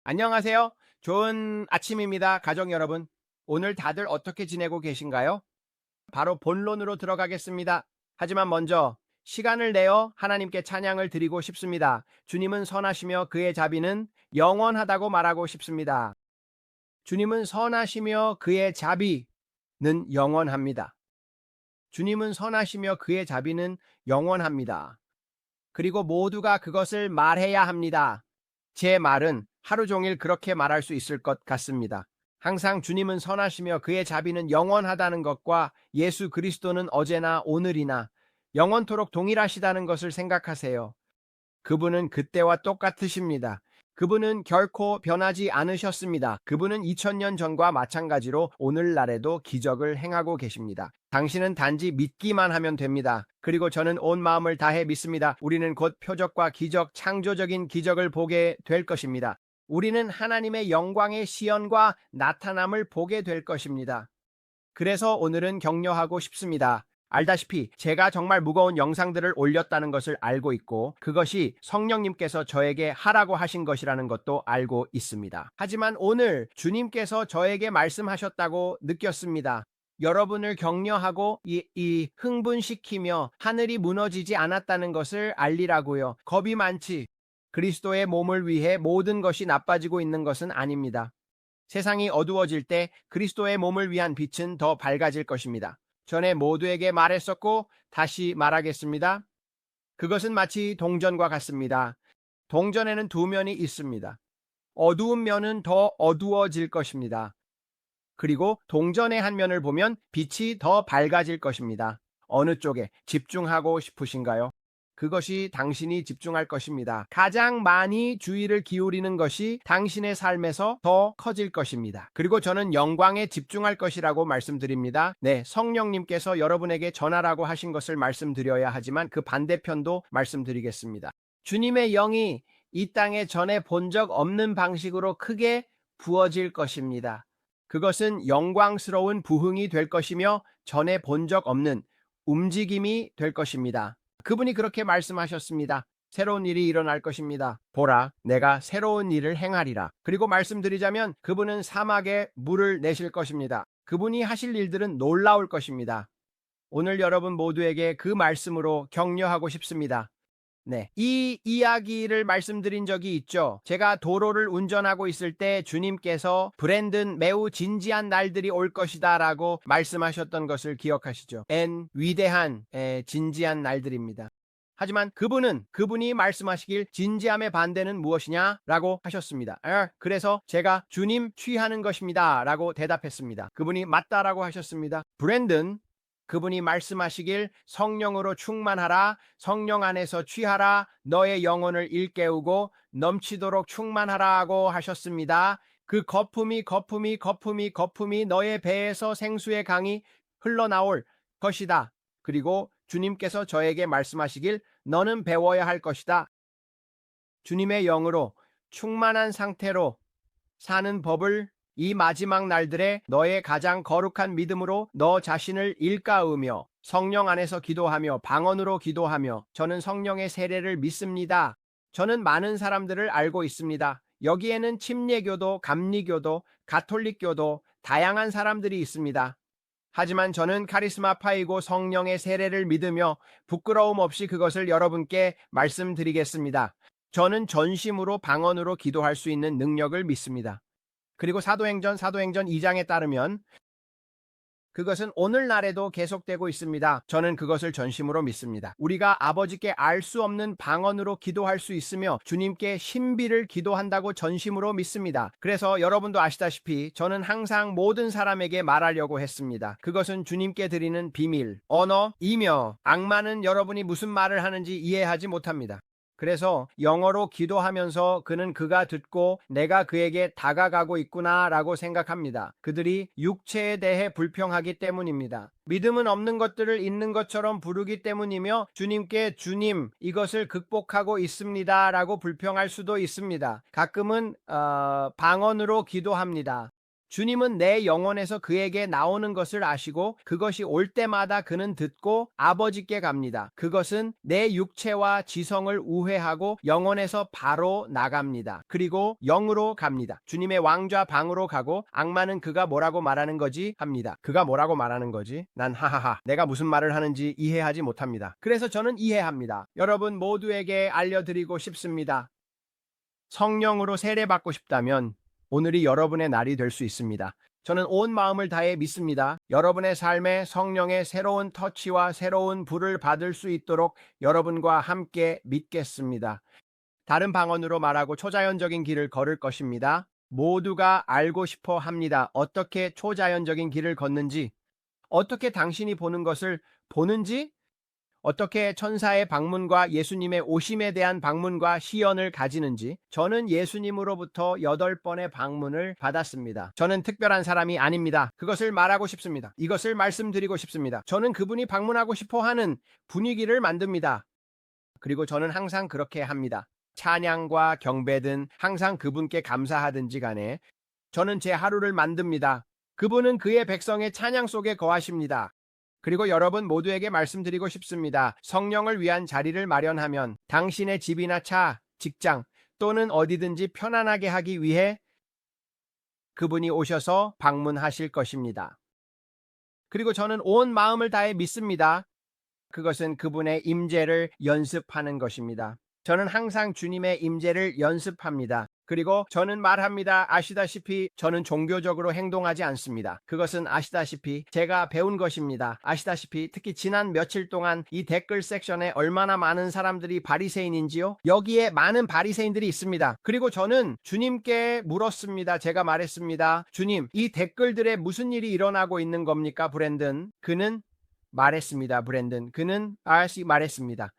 안녕하세요. 좋은 아침입니다. 가족 여러분. 오늘 다들 어떻게 지내고 계신가요? 바로 본론으로 들어가겠습니다. 하지만 먼저 시간을 내어 하나님께 찬양을 드리고 싶습니다. 주님은 선하시며 그의 자비는 영원하다고 말하고 싶습니다. 주님은 선하시며 그의 자비는 영원합니다. 주님은 선하시며 그의 자비는 영원합니다. 그리고 모두가 그것을 말해야 합니다. 제 말은 하루 종일 그렇게 말할 수 있을 것 같습니다. 항상 주님은 선하시며 그의 자비는 영원하다는 것과 예수 그리스도는 어제나 오늘이나 영원토록 동일하시다는 것을 생각하세요. 그분은 그때와 똑같으십니다. 그분은 결코 변하지 않으셨습니다. 그분은 2000년 전과 마찬가지로 오늘날에도 기적을 행하고 계십니다. 당신은 단지 믿기만 하면 됩니다. 그리고 저는 온 마음을 다해 믿습니다. 우리는 곧 표적과 기적, 창조적인 기적을 보게 될 것입니다. 우리는 하나님의 영광의 시연과 나타남을 보게 될 것입니다. 그래서 오늘은 격려하고 싶습니다. 알다시피 제가 정말 무거운 영상들을 올렸다는 것을 알고 있고 그것이 성령님께서 저에게 하라고 하신 것이라는 것도 알고 있습니다. 하지만 오늘 주님께서 저에게 말씀하셨다고 느꼈습니다. 여러분을 격려하고 흥분시키며 하늘이 무너지지 않았다는 것을 알리라고요. 겁이 많지. 그리스도의 몸을 위해 모든 것이 나빠지고 있는 것은 아닙니다. 세상이 어두워질 때 그리스도의 몸을 위한 빛은 더 밝아질 것입니다. 전에 모두에게 말했었고 다시 말하겠습니다. 그것은 마치 동전과 같습니다. 동전에는 두 면이 있습니다. 어두운 면은 더 어두워질 것입니다. 그리고 동전의 한 면을 보면 빛이 더 밝아질 것입니다. 어느 쪽에 집중하고 싶으신가요? 그것이 당신이 집중할 것입니다. 가장 많이 주의를 기울이는 것이 당신의 삶에서 더 커질 것입니다. 그리고 저는 영광에 집중할 것이라고 말씀드립니다. 네, 성령님께서 여러분에게 전하라고 하신 것을 말씀드려야 하지만 그 반대편도 말씀드리겠습니다. 주님의 영이 이 땅에 전에 본 적 없는 방식으로 크게 부어질 것입니다. 그것은 영광스러운 부흥이 될 것이며 전에 본 적 없는 움직임이 될 것입니다. 그분이 그렇게 말씀하셨습니다. 새로운 일이 일어날 것입니다. 보라, 내가 새로운 일을 행하리라. 그리고 말씀드리자면 그분은 사막에 물을 내실 것입니다. 그분이 하실 일들은 놀라울 것입니다. 오늘 여러분 모두에게 그 말씀으로 격려하고 싶습니다. 네. 이 이야기를 말씀드린 적이 있죠. 제가 도로를 운전하고 있을 때 주님께서 브랜든 매우 진지한 날들이 올 것이다 라고 말씀하셨던 것을 기억하시죠. 위대한 진지한 날들입니다. 하지만 그분이 말씀하시길 진지함의 반대는 무엇이냐 라고 하셨습니다. 그래서 제가 주님 취하는 것입니다 라고 대답했습니다. 그분이 맞다라고 하셨습니다. 브랜든 그분이 말씀하시길 성령으로 충만하라, 성령 안에서 취하라, 너의 영혼을 일깨우고 넘치도록 충만하라고 하셨습니다. 그 거품이 너의 배에서 생수의 강이 흘러나올 것이다. 그리고 주님께서 저에게 말씀하시길 너는 배워야 할 것이다. 주님의 영으로 충만한 상태로 사는 법을 이 마지막 날들에 너의 가장 거룩한 믿음으로 너 자신을 일깨우며 성령 안에서 기도하며 방언으로 기도하며 저는 성령의 세례를 믿습니다. 저는 많은 사람들을 알고 있습니다. 여기에는 침례교도, 감리교도, 가톨릭교도 다양한 사람들이 있습니다. 하지만 저는 카리스마파이고 성령의 세례를 믿으며 부끄러움 없이 그것을 여러분께 말씀드리겠습니다. 저는 전심으로 방언으로 기도할 수 있는 능력을 믿습니다. 그리고 사도행전 2장에 따르면 그것은 오늘날에도 계속되고 있습니다. 저는 그것을 전심으로 믿습니다. 우리가 아버지께 알 수 없는 방언으로 기도할 수 있으며 주님께 신비를 기도한다고 전심으로 믿습니다. 그래서 여러분도 아시다시피 저는 항상 모든 사람에게 말하려고 했습니다. 그것은 주님께 드리는 비밀, 언어이며 악마는 여러분이 무슨 말을 하는지 이해하지 못합니다. 그래서 영어로 기도하면서 그는 그가 듣고 내가 그에게 다가가고 있구나 라고 생각합니다. 그들이 육체에 대해 불평하기 때문입니다. 믿음은 없는 것들을 있는 것처럼 부르기 때문이며 주님께 주님 이것을 극복하고 있습니다 라고 불평할 수도 있습니다. 가끔은 방언으로 기도합니다. 주님은 내 영혼에서 그에게 나오는 것을 아시고 그것이 올 때마다 그는 듣고 아버지께 갑니다. 그것은 내 육체와 지성을 우회하고 영혼에서 바로 나갑니다. 그리고 영으로 갑니다. 주님의 왕좌 방으로 가고 악마는 그가 뭐라고 말하는 거지 합니다. 그가 뭐라고 말하는 거지? 난 하하하. 내가 무슨 말을 하는지 이해하지 못합니다. 그래서 저는 이해합니다. 여러분 모두에게 알려드리고 싶습니다. 성령으로 세례받고 싶다면 오늘이 여러분의 날이 될 수 있습니다. 저는 온 마음을 다해 믿습니다. 여러분의 삶에 성령의 새로운 터치와 새로운 불을 받을 수 있도록 여러분과 함께 믿겠습니다. 다른 방언으로 말하고 초자연적인 길을 걸을 것입니다. 모두가 알고 싶어 합니다. 어떻게 초자연적인 길을 걷는지, 어떻게 당신이 보는 것을 보는지, 어떻게 천사의 방문과 예수님의 오심에 대한 방문과 시연을 가지는지. 저는 예수님으로부터 8번의 방문을 받았습니다. 저는 특별한 사람이 아닙니다. 그것을 말하고 싶습니다. 이것을 말씀드리고 싶습니다. 저는 그분이 방문하고 싶어 하는 분위기를 만듭니다. 그리고 저는 항상 그렇게 합니다. 찬양과 경배든 항상 그분께 감사하든지 간에 저는 제 하루를 만듭니다. 그분은 그의 백성의 찬양 속에 거하십니다. 그리고 여러분 모두에게 말씀드리고 싶습니다. 성령을 위한 자리를 마련하면 당신의 집이나 차, 직장 또는 어디든지 편안하게 하기 위해 그분이 오셔서 방문하실 것입니다. 그리고 저는 온 마음을 다해 믿습니다. 그것은 그분의 임재를 연습하는 것입니다. 저는 항상 주님의 임재를 연습합니다. 그리고 저는 말합니다. 아시다시피 저는 종교적으로 행동하지 않습니다. 그것은 아시다시피 제가 배운 것입니다. 아시다시피 특히 지난 며칠 동안 이 댓글 섹션에 얼마나 많은 사람들이 바리새인인지요? 여기에 많은 바리새인들이 있습니다. 그리고 저는 주님께 물었습니다. 제가 말했습니다. 주님, 이 댓글들에 무슨 일이 일어나고 있는 겁니까, 브랜든? 그는 말했습니다. 그는 말했습니다.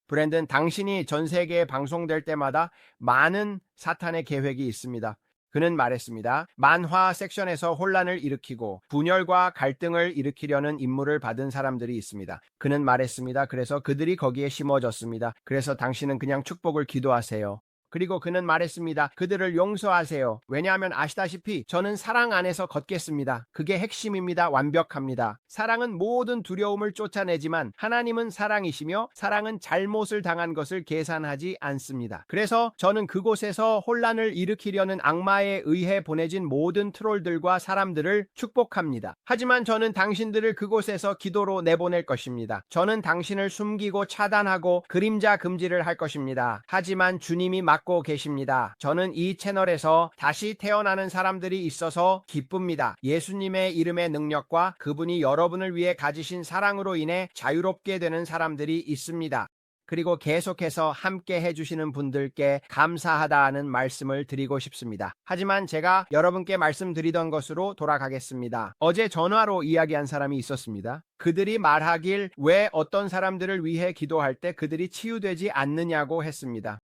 브랜든, 당신이 전 세계에 방송될 때마다 많은 사탄의 계획이 있습니다. 그는 말했습니다. 만화 섹션에서 혼란을 일으키고 분열과 갈등을 일으키려는 임무를 받은 사람들이 있습니다. 그는 말했습니다. 그래서 그들이 거기에 심어졌습니다. 그래서 당신은 그냥 축복을 기도하세요. 그리고 그는 말했습니다. 그들을 용서하세요. 왜냐하면 아시다시피 저는 사랑 안에서 걷겠습니다. 그게 핵심입니다. 완벽합니다. 사랑은 모든 두려움을 쫓아내지만 하나님은 사랑이시며 사랑은 잘못을 당한 것을 계산하지 않습니다. 그래서 저는 그곳에서 혼란을 일으키려는 악마에 의해 보내진 모든 트롤들과 사람들을 축복합니다. 하지만 저는 당신들을 그곳에서 기도로 내보낼 것입니다. 저는 당신을 숨기고 차단하고 그림자 금지를 할 것입니다. 하지만 주님이 맡고 계십니다. 저는 이 채널에서 다시 태어나는 사람들이 있어서 기쁩니다. 예수님의 이름의 능력과 그분이 여러분을 위해 가지신 사랑으로 인해 자유롭게 되는 사람들이 있습니다. 그리고 계속해서 함께 해주시는 분들께 감사하다는 말씀을 드리고 싶습니다. 하지만 제가 여러분께 말씀드리던 것으로 돌아가겠습니다. 어제 전화로 이야기한 사람이 있었습니다. 그들이 말하길 왜 어떤 사람들을 위해 기도할 때 그들이 치유되지 않느냐고 했습니다.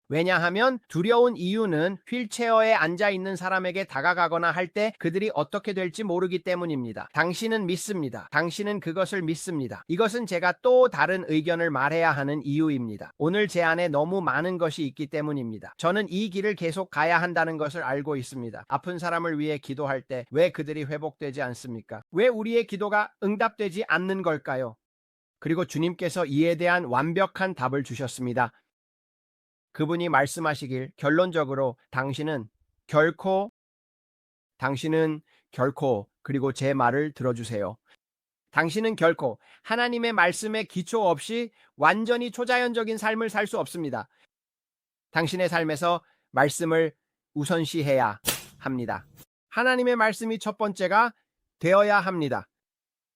왜냐하면 두려운 이유는 휠체어에 앉아있는 사람에게 다가가거나 할 때 그들이 어떻게 될지 모르기 때문입니다. 당신은 믿습니다. 당신은 그것을 믿습니다. 이것은 제가 또 다른 의견을 말해야 하는 이유입니다. 오늘 제 안에 너무 많은 것이 있기 때문입니다. 저는 이 길을 계속 가야 한다는 것을 알고 있습니다. 아픈 사람을 위해 기도할 때 왜 그들이 회복되지 않습니까? 왜 우리의 기도가 응답되지 않는 걸까요? 그리고 주님께서 이에 대한 완벽한 답을 주셨습니다. 그분이 말씀하시길 결론적으로 당신은 결코 그리고 제 말을 들어주세요. 당신은 결코 하나님의 말씀에 기초 없이 완전히 초자연적인 삶을 살 수 없습니다. 당신의 삶에서 말씀을 우선시해야 합니다. 하나님의 말씀이 첫 번째가 되어야 합니다.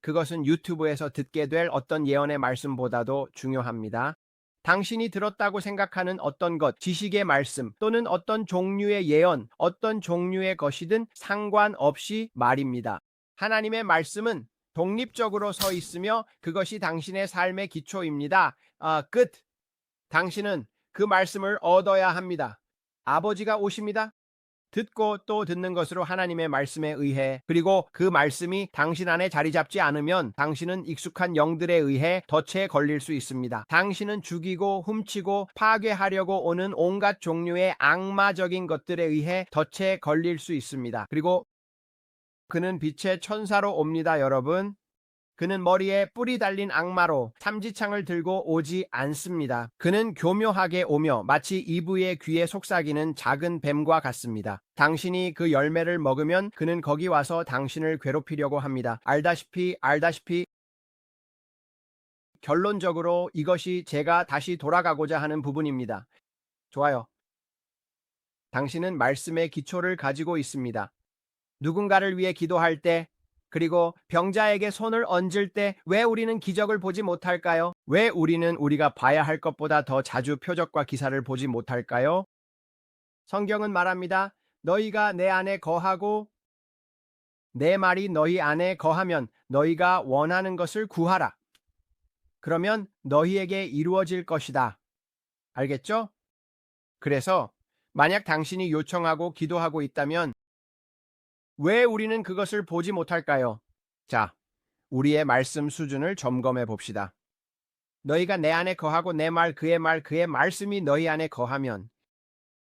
그것은 유튜브에서 듣게 될 어떤 예언의 말씀보다도 중요합니다. 당신이 들었다고 생각하는 어떤 것, 지식의 말씀 또는 어떤 종류의 예언, 어떤 종류의 것이든 상관없이 말입니다. 하나님의 말씀은 독립적으로 서 있으며 그것이 당신의 삶의 기초입니다. 끝. 당신은 그 말씀을 얻어야 합니다. 아버지가 오십니다. 듣고 또 듣는 것으로 하나님의 말씀에 의해 그리고 그 말씀이 당신 안에 자리 잡지 않으면 당신은 익숙한 영들에 의해 덫에 걸릴 수 있습니다. 당신은 죽이고 훔치고 파괴하려고 오는 온갖 종류의 악마적인 것들에 의해 덫에 걸릴 수 있습니다. 그리고 그는 빛의 천사로 옵니다, 여러분. 그는 머리에 뿔이 달린 악마로 삼지창을 들고 오지 않습니다. 그는 교묘하게 오며 마치 이브의 귀에 속삭이는 작은 뱀과 같습니다. 당신이 그 열매를 먹으면 그는 거기 와서 당신을 괴롭히려고 합니다. 알다시피 결론적으로 이것이 제가 다시 돌아가고자 하는 부분입니다. 좋아요. 당신은 말씀의 기초를 가지고 있습니다. 누군가를 위해 기도할 때 그리고 병자에게 손을 얹을 때 왜 우리는 기적을 보지 못할까요? 왜 우리는 우리가 봐야 할 것보다 더 자주 표적과 기사를 보지 못할까요? 성경은 말합니다. 너희가 내 안에 거하고 내 말이 너희 안에 거하면 너희가 원하는 것을 구하라. 그러면 너희에게 이루어질 것이다. 알겠죠? 그래서 만약 당신이 요청하고 기도하고 있다면 왜 우리는 그것을 보지 못할까요? 자, 우리의 말씀 수준을 점검해 봅시다. 너희가 내 안에 거하고 내 말, 그의 말씀이 너희 안에 거하면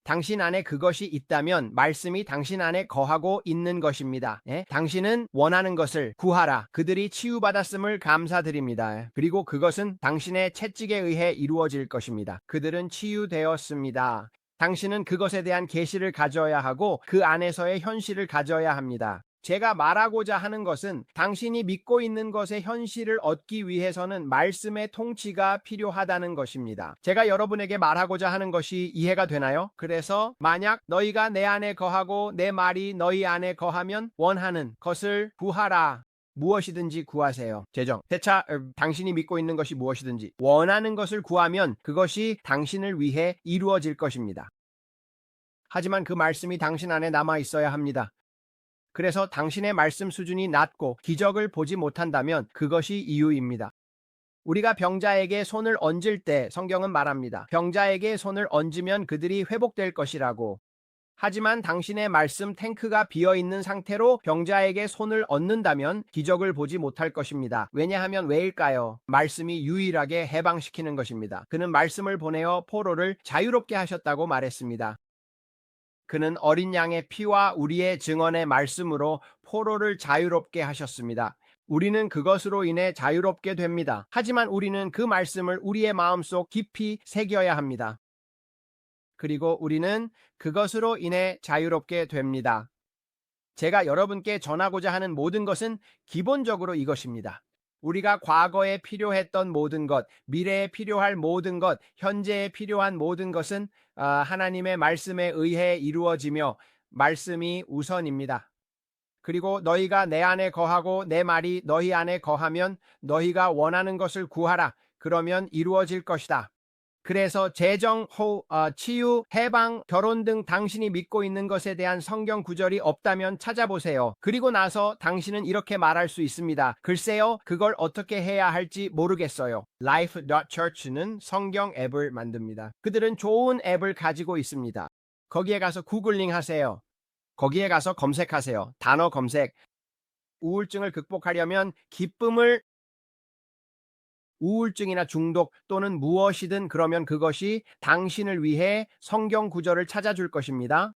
당신 안에 그것이 있다면 말씀이 당신 안에 거하고 있는 것입니다. 당신은 원하는 것을 구하라. 그들이 치유받았음을 감사드립니다. 그리고 그것은 당신의 채찍에 의해 이루어질 것입니다. 그들은 치유되었습니다. 당신은 그것에 대한 계시를 가져야 하고 그 안에서의 현실을 가져야 합니다. 제가 말하고자 하는 것은 당신이 믿고 있는 것의 현실을 얻기 위해서는 말씀의 통치가 필요하다는 것입니다. 제가 여러분에게 말하고자 하는 것이 이해가 되나요? 그래서 만약 너희가 내 안에 거하고 내 말이 너희 안에 거하면 원하는 것을 구하라. 무엇이든지 구하세요. 대차 당신이 믿고 있는 것이 무엇이든지 원하는 것을 구하면 그것이 당신을 위해 이루어질 것입니다. 하지만 그 말씀이 당신 안에 남아 있어야 합니다. 그래서 당신의 말씀 수준이 낮고 기적을 보지 못한다면 그것이 이유입니다. 우리가 병자에게 손을 얹을 때 성경은 말합니다. 병자에게 손을 얹으면 그들이 회복될 것이라고. 하지만 당신의 말씀 탱크가 비어있는 상태로 병자에게 손을 얹는다면 기적을 보지 못할 것입니다. 왜냐하면 왜일까요? 말씀이 유일하게 해방시키는 것입니다. 그는 말씀을 보내어 포로를 자유롭게 하셨다고 말했습니다. 그는 어린 양의 피와 우리의 증언의 말씀으로 포로를 자유롭게 하셨습니다. 우리는 그것으로 인해 자유롭게 됩니다. 하지만 우리는 그 말씀을 우리의 마음속 깊이 새겨야 합니다. 그리고 우리는 그것으로 인해 자유롭게 됩니다. 제가 여러분께 전하고자 하는 모든 것은 기본적으로 이것입니다. 우리가 과거에 필요했던 모든 것, 미래에 필요할 모든 것, 현재에 필요한 모든 것은 하나님의 말씀에 의해 이루어지며 말씀이 우선입니다. 그리고 너희가 내 안에 거하고 내 말이 너희 안에 거하면 너희가 원하는 것을 구하라. 그러면 이루어질 것이다. 그래서 재정, 치유, 해방, 결혼 등 당신이 믿고 있는 것에 대한 성경 구절이 없다면 찾아보세요. 그리고 나서 당신은 이렇게 말할 수 있습니다. 글쎄요, 그걸 어떻게 해야 할지 모르겠어요. Life.Church는 성경 앱을 만듭니다. 그들은 좋은 앱을 가지고 있습니다. 거기에 가서 구글링 하세요. 거기에 가서 검색하세요. 단어 검색. 우울증을 극복하려면 우울증이나 중독 또는 무엇이든 그러면 그것이 당신을 위해 성경 구절을 찾아줄 것입니다.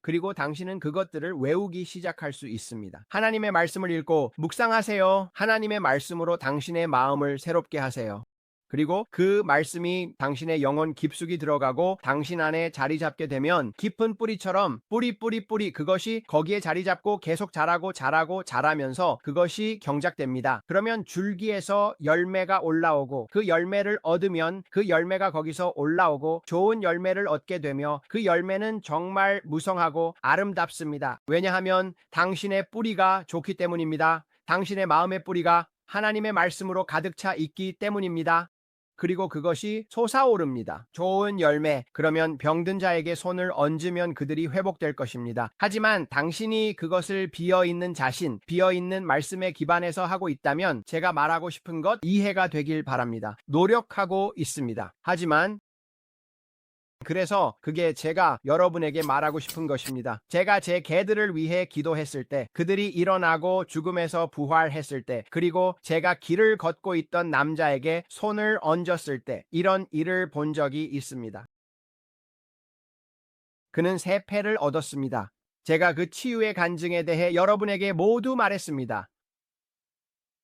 그리고 당신은 그것들을 외우기 시작할 수 있습니다. 하나님의 말씀을 읽고 묵상하세요. 하나님의 말씀으로 당신의 마음을 새롭게 하세요. 그리고 그 말씀이 당신의 영혼 깊숙이 들어가고 당신 안에 자리 잡게 되면 깊은 뿌리처럼 뿌리 그것이 거기에 자리 잡고 계속 자라면서 그것이 경작됩니다. 그러면 줄기에서 열매가 올라오고 그 열매를 얻으면 그 열매가 거기서 올라오고 좋은 열매를 얻게 되며 그 열매는 정말 무성하고 아름답습니다. 왜냐하면 당신의 뿌리가 좋기 때문입니다. 당신의 마음의 뿌리가 하나님의 말씀으로 가득 차 있기 때문입니다. 그리고 그것이 솟아오릅니다. 좋은 열매. 그러면 병든 자에게 손을 얹으면 그들이 회복될 것입니다. 하지만 당신이 그것을 비어있는 비어있는 말씀에 기반해서 하고 있다면 제가 말하고 싶은 것 이해가 되길 바랍니다. 노력하고 있습니다. 하지만 그래서 그게 제가 여러분에게 말하고 싶은 것입니다. 제가 제 개들을 위해 기도했을 때, 그들이 일어나고 죽음에서 부활했을 때, 그리고 제가 길을 걷고 있던 남자에게 손을 얹었을 때, 이런 일을 본 적이 있습니다. 그는 새 패를 얻었습니다. 제가 그 치유의 간증에 대해 여러분에게 모두 말했습니다.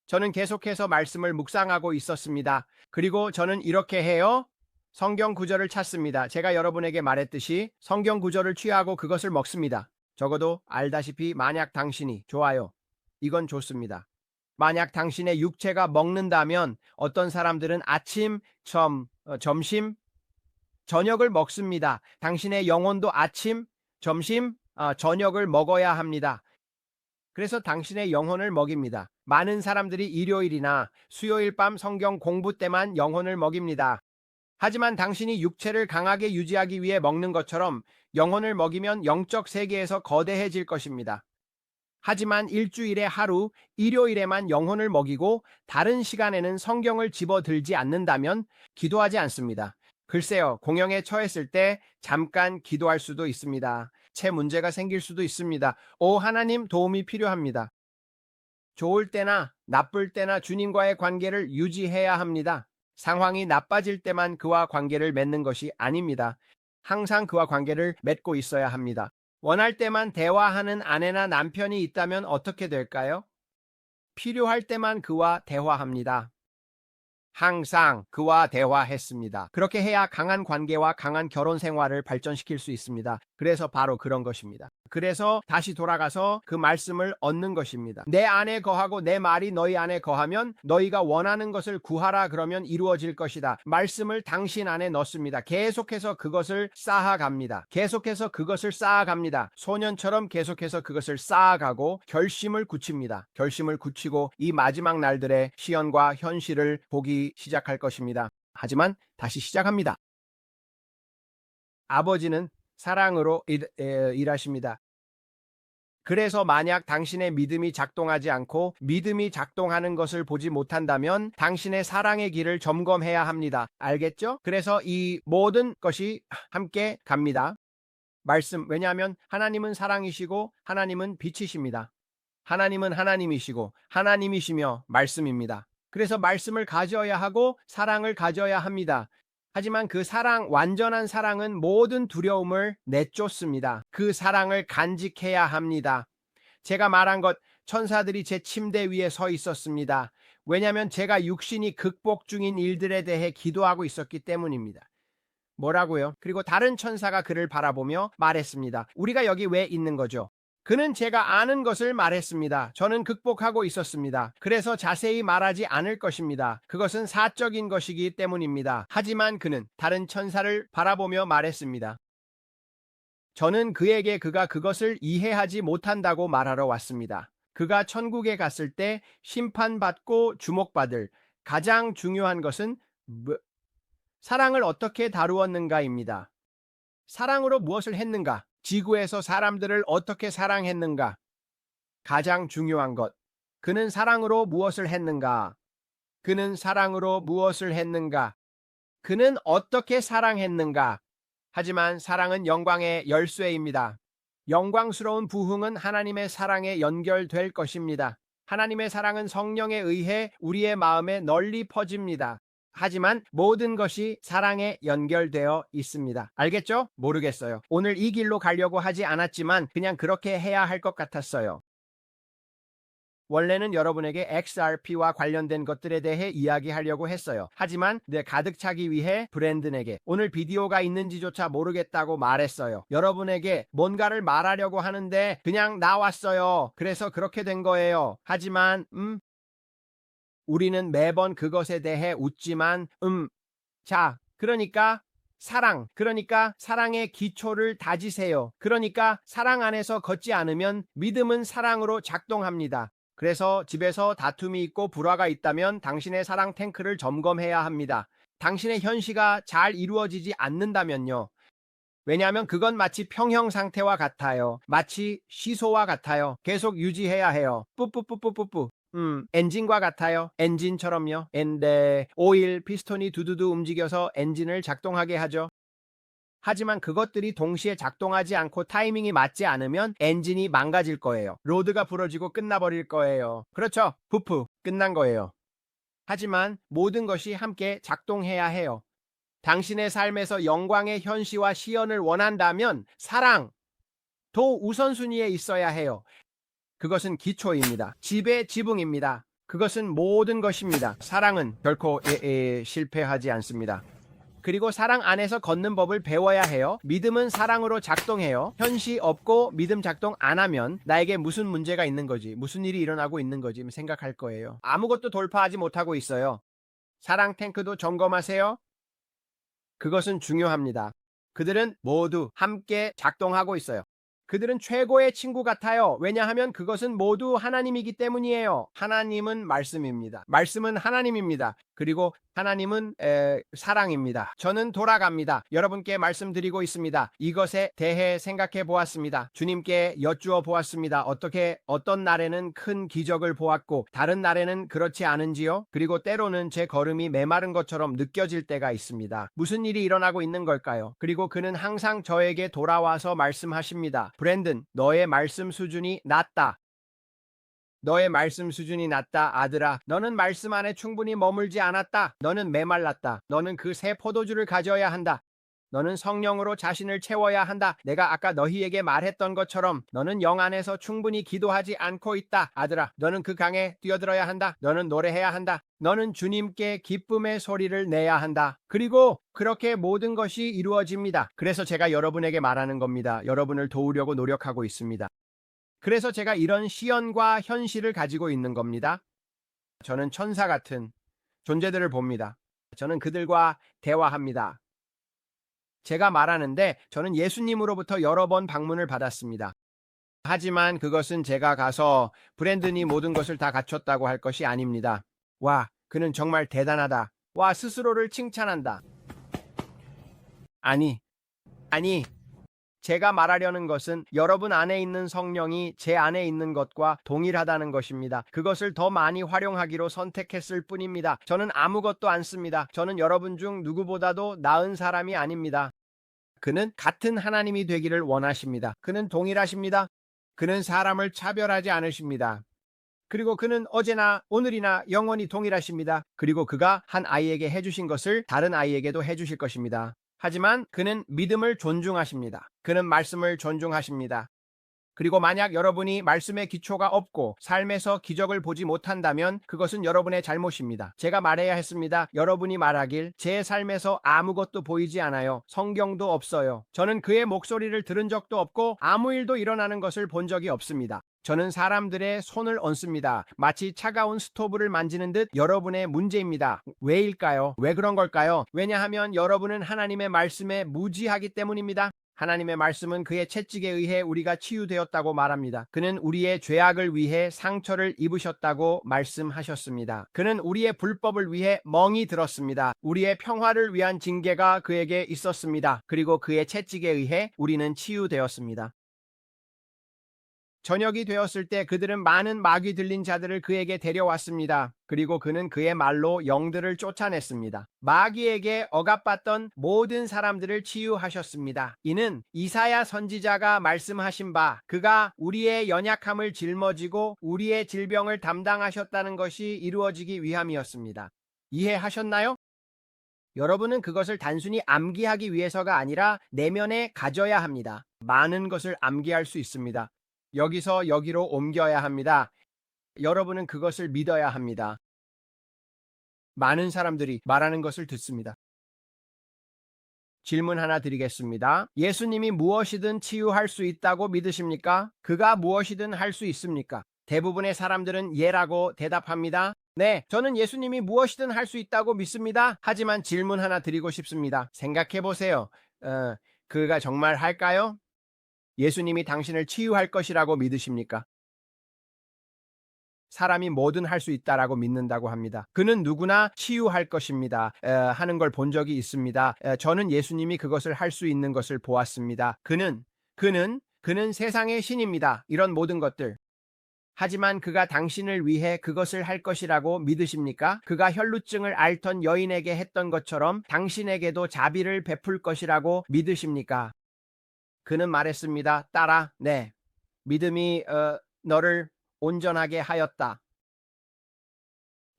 저는 계속해서 말씀을 묵상하고 있었습니다. 그리고 저는 이렇게 해요. 성경 구절을 찾습니다. 제가 여러분에게 말했듯이 성경 구절을 취하고 그것을 먹습니다. 적어도 알다시피 만약 당신이 좋아요. 이건 좋습니다. 만약 당신의 육체가 먹는다면 어떤 사람들은 아침, 점심, 저녁을 먹습니다. 당신의 영혼도 아침, 점심, 저녁을 먹어야 합니다. 그래서 당신의 영혼을 먹입니다. 많은 사람들이 일요일이나 수요일 밤 성경 공부 때만 영혼을 먹입니다. 하지만 당신이 육체를 강하게 유지하기 위해 먹는 것처럼 영혼을 먹이면 영적 세계에서 거대해질 것입니다. 하지만 일주일에 하루, 일요일에만 영혼을 먹이고 다른 시간에는 성경을 집어들지 않는다면 기도하지 않습니다. 글쎄요, 공영에 처했을 때 잠깐 기도할 수도 있습니다. 채 문제가 생길 수도 있습니다. 오, 하나님 도움이 필요합니다. 좋을 때나 나쁠 때나 주님과의 관계를 유지해야 합니다. 상황이 나빠질 때만 그와 관계를 맺는 것이 아닙니다. 항상 그와 관계를 맺고 있어야 합니다. 원할 때만 대화하는 아내나 남편이 있다면 어떻게 될까요? 필요할 때만 그와 대화합니다. 항상 그와 대화했습니다. 그렇게 해야 강한 관계와 강한 결혼 생활을 발전시킬 수 있습니다. 그래서 바로 그런 것입니다. 그래서 다시 돌아가서 그 말씀을 얻는 것입니다. 내 안에 거하고 내 말이 너희 안에 거하면 너희가 원하는 것을 구하라 그러면 이루어질 것이다. 말씀을 당신 안에 넣습니다. 계속해서 그것을 쌓아갑니다. 계속해서 그것을 쌓아갑니다. 소년처럼 계속해서 그것을 쌓아가고 결심을 굳힙니다. 결심을 굳히고 이 마지막 날들의 시연과 현실을 보기 시작할 것입니다. 하지만 다시 시작합니다. 아버지는 사랑으로 일하십니다. 그래서 만약 당신의 믿음이 작동하지 않고 믿음이 작동하는 것을 보지 못한다면 당신의 사랑의 길을 점검해야 합니다. 알겠죠? 그래서 이 모든 것이 함께 갑니다. 말씀, 왜냐하면 하나님은 사랑이시고 하나님은 빛이십니다. 하나님은 하나님이시고 하나님이시며 말씀입니다. 그래서 말씀을 가져야 하고 사랑을 가져야 합니다. 하지만 그 사랑, 완전한 사랑은 모든 두려움을 내쫓습니다. 그 사랑을 간직해야 합니다. 제가 말한 것, 천사들이 제 침대 위에 서 있었습니다. 왜냐하면 제가 육신이 극복 중인 일들에 대해 기도하고 있었기 때문입니다. 뭐라고요? 그리고 다른 천사가 그를 바라보며 말했습니다. 우리가 여기 왜 있는 거죠? 그는 제가 아는 것을 말했습니다. 저는 극복하고 있었습니다. 그래서 자세히 말하지 않을 것입니다. 그것은 사적인 것이기 때문입니다. 하지만 그는 다른 천사를 바라보며 말했습니다. 저는 그에게 그가 그것을 이해하지 못한다고 말하러 왔습니다. 그가 천국에 갔을 때 심판받고 주목받을 가장 중요한 것은 사랑을 어떻게 다루었는가입니다. 사랑으로 무엇을 했는가? 지구에서 사람들을 어떻게 사랑했는가? 가장 중요한 것. 그는 사랑으로 무엇을 했는가? 그는 사랑으로 무엇을 했는가? 그는 어떻게 사랑했는가? 하지만 사랑은 영광의 열쇠입니다. 영광스러운 부흥은 하나님의 사랑에 연결될 것입니다. 하나님의 사랑은 성령에 의해 우리의 마음에 널리 퍼집니다. 하지만 모든 것이 사랑에 연결되어 있습니다. 알겠죠? 모르겠어요. 오늘 이 길로 가려고 하지 않았지만 그냥 그렇게 해야 할 것 같았어요. 원래는 여러분에게 XRP와 관련된 것들에 대해 이야기하려고 했어요. 하지만 가득 차기 위해 브랜든에게 오늘 비디오가 있는지조차 모르겠다고 말했어요. 여러분에게 뭔가를 말하려고 하는데 그냥 나왔어요. 그래서 그렇게 된 거예요. 하지만 우리는 매번 그것에 대해 웃지만 자, 그러니까 사랑의 기초를 다지세요. 그러니까 사랑 안에서 걷지 않으면 믿음은 사랑으로 작동합니다. 그래서 집에서 다툼이 있고 불화가 있다면 당신의 사랑 탱크를 점검해야 합니다. 당신의 현시가 잘 이루어지지 않는다면요. 왜냐하면 그건 마치 평형 상태와 같아요. 마치 시소와 같아요. 계속 유지해야 해요. 뿌뿌뿌뿌뿌뿌. 엔진과 같아요. 엔진처럼요. 오일, 피스톤이 두두두 움직여서 엔진을 작동하게 하죠. 하지만 그것들이 동시에 작동하지 않고 타이밍이 맞지 않으면 엔진이 망가질 거예요. 로드가 부러지고 끝나버릴 거예요. 그렇죠? 부프, 끝난 거예요. 하지만 모든 것이 함께 작동해야 해요. 당신의 삶에서 영광의 현시와 시연을 원한다면 사랑, 도 우선순위에 있어야 해요. 그것은 기초입니다. 지배 지붕입니다. 그것은 모든 것입니다. 사랑은 결코 실패하지 않습니다. 그리고 사랑 안에서 걷는 법을 배워야 해요. 믿음은 사랑으로 작동해요. 현시 없고 믿음 작동 안 하면 나에게 무슨 문제가 있는 거지, 무슨 일이 일어나고 있는 거지 생각할 거예요. 아무것도 돌파하지 못하고 있어요. 사랑 탱크도 점검하세요. 그것은 중요합니다. 그들은 모두 함께 작동하고 있어요. 그들은 최고의 친구 같아요. 왜냐하면 그것은 모두 하나님이기 때문이에요. 하나님은 말씀입니다. 말씀은 하나님입니다. 그리고 하나님은 사랑입니다. 저는 돌아갑니다. 여러분께 말씀드리고 있습니다. 이것에 대해 생각해 보았습니다. 주님께 여쭈어 보았습니다. 어떤 날에는 큰 기적을 보았고 다른 날에는 그렇지 않은지요? 그리고 때로는 제 걸음이 메마른 것처럼 느껴질 때가 있습니다. 무슨 일이 일어나고 있는 걸까요? 그리고 그는 항상 저에게 돌아와서 말씀하십니다. 브랜든, 너의 말씀 수준이 낮다. 너의 말씀 수준이 낮다, 아들아. 너는 말씀 안에 충분히 머물지 않았다. 너는 메말랐다. 너는 그 새 포도주를 가져야 한다. 너는 성령으로 자신을 채워야 한다. 내가 아까 너희에게 말했던 것처럼 너는 영 안에서 충분히 기도하지 않고 있다. 아들아, 너는 그 강에 뛰어들어야 한다. 너는 노래해야 한다. 너는 주님께 기쁨의 소리를 내야 한다. 그리고 그렇게 모든 것이 이루어집니다. 그래서 제가 여러분에게 말하는 겁니다. 여러분을 도우려고 노력하고 있습니다. 그래서 제가 이런 시연과 현실을 가지고 있는 겁니다. 저는 천사 같은 존재들을 봅니다. 저는 그들과 대화합니다. 제가 말하는데 저는 예수님으로부터 여러 번 방문을 받았습니다. 하지만 그것은 제가 가서 브랜든이 모든 것을 다 갖췄다고 할 것이 아닙니다. 와, 그는 정말 대단하다. 와, 스스로를 칭찬한다. 아니. 제가 말하려는 것은 여러분 안에 있는 성령이 제 안에 있는 것과 동일하다는 것입니다. 그것을 더 많이 활용하기로 선택했을 뿐입니다. 저는 아무것도 안 씁니다. 저는 여러분 중 누구보다도 나은 사람이 아닙니다. 그는 같은 하나님이 되기를 원하십니다. 그는 동일하십니다. 그는 사람을 차별하지 않으십니다. 그리고 그는 어제나 오늘이나 영원히 동일하십니다. 그리고 그가 한 아이에게 해주신 것을 다른 아이에게도 해주실 것입니다. 하지만 그는 믿음을 존중하십니다. 그는 말씀을 존중하십니다. 그리고 만약 여러분이 말씀의 기초가 없고 삶에서 기적을 보지 못한다면 그것은 여러분의 잘못입니다. 제가 말해야 했습니다. 여러분이 말하길 제 삶에서 아무것도 보이지 않아요. 성경도 없어요. 저는 그의 목소리를 들은 적도 없고 아무 일도 일어나는 것을 본 적이 없습니다. 저는 사람들의 손을 얹습니다. 마치 차가운 스토브를 만지는 듯 여러분의 문제입니다. 왜일까요? 왜 그런 걸까요? 왜냐하면 여러분은 하나님의 말씀에 무지하기 때문입니다. 하나님의 말씀은 그의 채찍에 의해 우리가 치유되었다고 말합니다. 그는 우리의 죄악을 위해 상처를 입으셨다고 말씀하셨습니다. 그는 우리의 불법을 위해 멍이 들었습니다. 우리의 평화를 위한 징계가 그에게 있었습니다. 그리고 그의 채찍에 의해 우리는 치유되었습니다. 저녁이 되었을 때 그들은 많은 마귀 들린 자들을 그에게 데려왔습니다. 그리고 그는 그의 말로 영들을 쫓아냈습니다. 마귀에게 억압받던 모든 사람들을 치유하셨습니다. 이는 이사야 선지자가 말씀하신 바 그가 우리의 연약함을 짊어지고 우리의 질병을 담당하셨다는 것이 이루어지기 위함이었습니다. 이해하셨나요? 여러분은 그것을 단순히 암기하기 위해서가 아니라 내면에 가져야 합니다. 많은 것을 암기할 수 있습니다. 여기서 여기로 옮겨야 합니다. 여러분은 그것을 믿어야 합니다. 많은 사람들이 말하는 것을 듣습니다. 질문 하나 드리겠습니다. 예수님이 무엇이든 치유할 수 있다고 믿으십니까? 그가 무엇이든 할 수 있습니까? 대부분의 사람들은 예라고 대답합니다. 네, 저는 예수님이 무엇이든 할 수 있다고 믿습니다. 하지만 질문 하나 드리고 싶습니다. 생각해 보세요. 그가 정말 할까요? 예수님이 당신을 치유할 것이라고 믿으십니까? 사람이 뭐든 할 수 있다라고 믿는다고 합니다. 그는 누구나 치유할 것입니다. 하는 걸 본 적이 있습니다. 저는 예수님이 그것을 할 수 있는 것을 보았습니다. 그는 세상의 신입니다. 이런 모든 것들. 하지만 그가 당신을 위해 그것을 할 것이라고 믿으십니까? 그가 혈루증을 앓던 여인에게 했던 것처럼 당신에게도 자비를 베풀 것이라고 믿으십니까? 그는 말했습니다. 딸아, 네. 믿음이 너를 온전하게 하였다.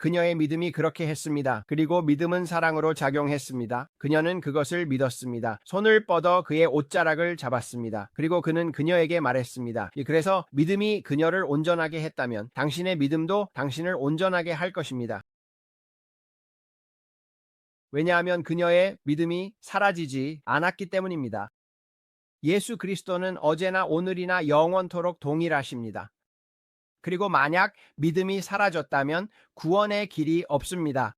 그녀의 믿음이 그렇게 했습니다. 그리고 믿음은 사랑으로 작용했습니다. 그녀는 그것을 믿었습니다. 손을 뻗어 그의 옷자락을 잡았습니다. 그리고 그는 그녀에게 말했습니다. 그래서 믿음이 그녀를 온전하게 했다면 당신의 믿음도 당신을 온전하게 할 것입니다. 왜냐하면 그녀의 믿음이 사라지지 않았기 때문입니다. 예수 그리스도는 어제나 오늘이나 영원토록 동일하십니다. 그리고 만약 믿음이 사라졌다면 구원의 길이 없습니다.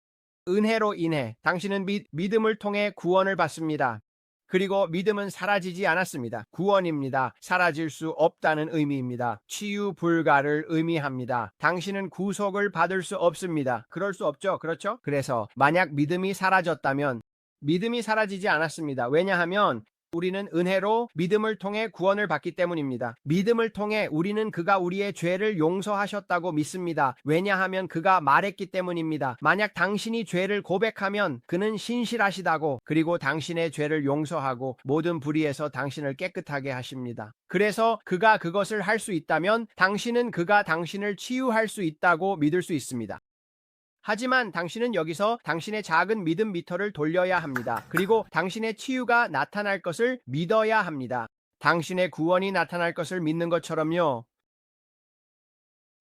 은혜로 인해 당신은 믿음을 통해 구원을 받습니다. 그리고 믿음은 사라지지 않았습니다. 구원입니다. 사라질 수 없다는 의미입니다. 치유 불가를 의미합니다. 당신은 구속을 받을 수 없습니다. 그럴 수 없죠. 그렇죠? 그래서 만약 믿음이 사라졌다면 믿음이 사라지지 않았습니다. 왜냐하면 우리는 은혜로 믿음을 통해 구원을 받기 때문입니다. 믿음을 통해 우리는 그가 우리의 죄를 용서하셨다고 믿습니다. 왜냐하면 그가 말했기 때문입니다. 만약 당신이 죄를 고백하면 그는 신실하시다고, 그리고 당신의 죄를 용서하고 모든 불의에서 당신을 깨끗하게 하십니다. 그래서 그가 그것을 할 수 있다면 당신은 그가 당신을 치유할 수 있다고 믿을 수 있습니다. 하지만 당신은 여기서 당신의 작은 믿음 미터를 돌려야 합니다. 그리고 당신의 치유가 나타날 것을 믿어야 합니다. 당신의 구원이 나타날 것을 믿는 것처럼요.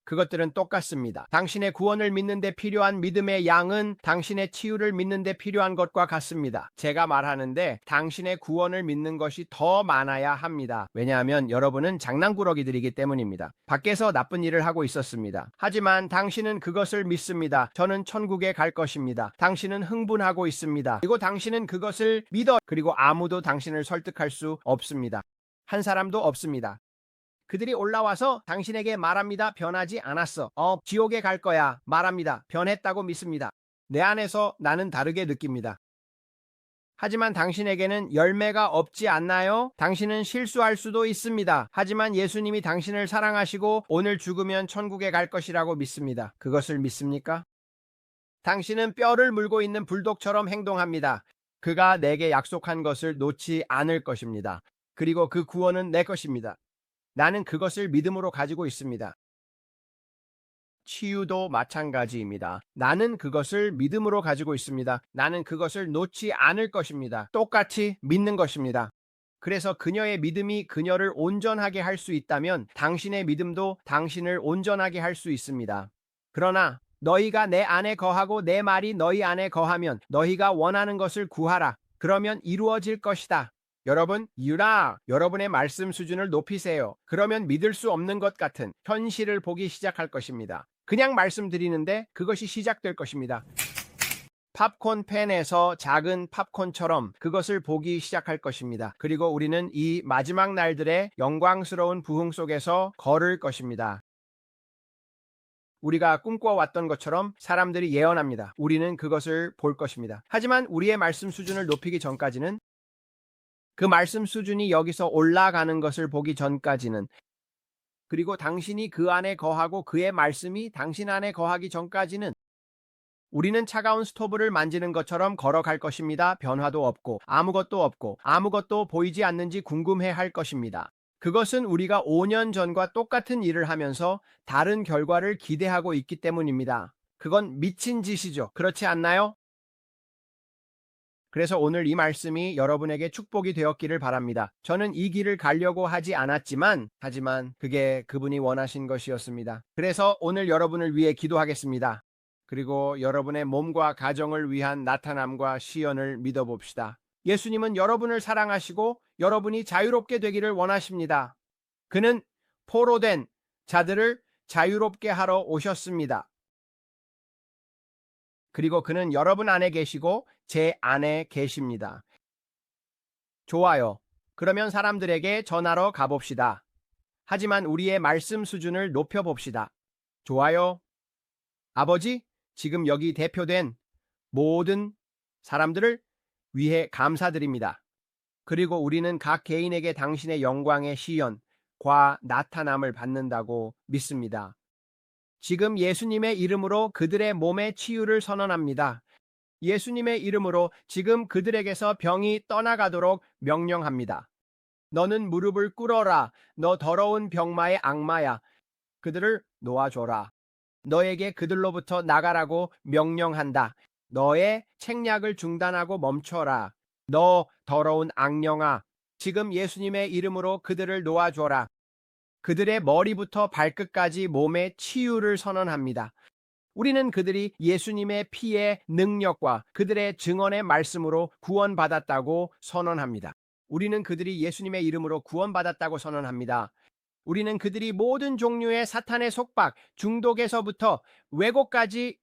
그것들은 똑같습니다. 당신의 구원을 믿는 데 필요한 믿음의 양은 당신의 치유를 믿는 데 필요한 것과 같습니다. 제가 말하는데 당신의 구원을 믿는 것이 더 많아야 합니다. 왜냐하면 여러분은 장난꾸러기들이기 때문입니다. 밖에서 나쁜 일을 하고 있었습니다. 하지만 당신은 그것을 믿습니다. 저는 천국에 갈 것입니다. 당신은 흥분하고 있습니다. 그리고 당신은 그것을 믿어. 그리고 아무도 당신을 설득할 수 없습니다. 한 사람도 없습니다. 그들이 올라와서 당신에게 말합니다. 변하지 않았어. 지옥에 갈 거야. 말합니다. 변했다고 믿습니다. 내 안에서 나는 다르게 느낍니다. 하지만 당신에게는 열매가 없지 않나요? 당신은 실수할 수도 있습니다. 하지만 예수님이 당신을 사랑하시고 오늘 죽으면 천국에 갈 것이라고 믿습니다. 그것을 믿습니까? 당신은 뼈를 물고 있는 불독처럼 행동합니다. 그가 내게 약속한 것을 놓지 않을 것입니다. 그리고 그 구원은 내 것입니다. 나는 그것을 믿음으로 가지고 있습니다. 치유도 마찬가지입니다. 나는 그것을 믿음으로 가지고 있습니다. 나는 그것을 놓지 않을 것입니다. 똑같이 믿는 것입니다. 그래서 그녀의 믿음이 그녀를 온전하게 할 수 있다면 당신의 믿음도 당신을 온전하게 할 수 있습니다. 그러나 너희가 내 안에 거하고 내 말이 너희 안에 거하면 너희가 원하는 것을 구하라. 그러면 이루어질 것이다. 여러분, 여러분의 말씀 수준을 높이세요. 그러면 믿을 수 없는 것 같은 현실을 보기 시작할 것입니다. 그냥 말씀드리는데 그것이 시작될 것입니다. 팝콘 팬에서 작은 팝콘처럼 그것을 보기 시작할 것입니다. 그리고 우리는 이 마지막 날들의 영광스러운 부흥 속에서 걸을 것입니다. 우리가 꿈꿔왔던 것처럼 사람들이 예언합니다. 우리는 그것을 볼 것입니다. 하지만 우리의 말씀 수준을 높이기 전까지는, 그 말씀 수준이 여기서 올라가는 것을 보기 전까지는, 그리고 당신이 그 안에 거하고 그의 말씀이 당신 안에 거하기 전까지는 우리는 차가운 스토브를 만지는 것처럼 걸어갈 것입니다. 변화도 없고 아무것도 보이지 않는지 궁금해 할 것입니다. 그것은 우리가 5년 전과 똑같은 일을 하면서 다른 결과를 기대하고 있기 때문입니다. 그건 미친 짓이죠. 그렇지 않나요? 그래서 오늘 이 말씀이 여러분에게 축복이 되었기를 바랍니다. 저는 이 길을 가려고 하지 않았지만, 하지만 그게 그분이 원하신 것이었습니다. 그래서 오늘 여러분을 위해 기도하겠습니다. 그리고 여러분의 몸과 가정을 위한 나타남과 시연을 믿어봅시다. 예수님은 여러분을 사랑하시고 여러분이 자유롭게 되기를 원하십니다. 그는 포로된 자들을 자유롭게 하러 오셨습니다. 그리고 그는 여러분 안에 계시고 제 안에 계십니다. 좋아요. 그러면 사람들에게 전하러 가봅시다. 하지만 우리의 말씀 수준을 높여봅시다. 좋아요. 아버지, 지금 여기 대표된 모든 사람들을 위해 감사드립니다. 그리고 우리는 각 개인에게 당신의 영광의 시연과 나타남을 받는다고 믿습니다. 지금 예수님의 이름으로 그들의 몸의 치유를 선언합니다. 예수님의 이름으로 지금 그들에게서 병이 떠나가도록 명령합니다. 너는 무릎을 꿇어라. 너 더러운 병마의 악마야. 그들을 놓아줘라. 너에게 그들로부터 나가라고 명령한다. 너의 책략을 중단하고 멈춰라. 너 더러운 악령아. 지금 예수님의 이름으로 그들을 놓아줘라. 그들의 머리부터 발끝까지 몸의 치유를 선언합니다. 우리는 그들이 예수님의 피의 능력과 그들의 증언의 말씀으로 구원받았다고 선언합니다. 우리는 그들이 예수님의 이름으로 구원받았다고 선언합니다. 우리는 그들이 모든 종류의 사탄의 속박, 중독에서부터 왜곡까지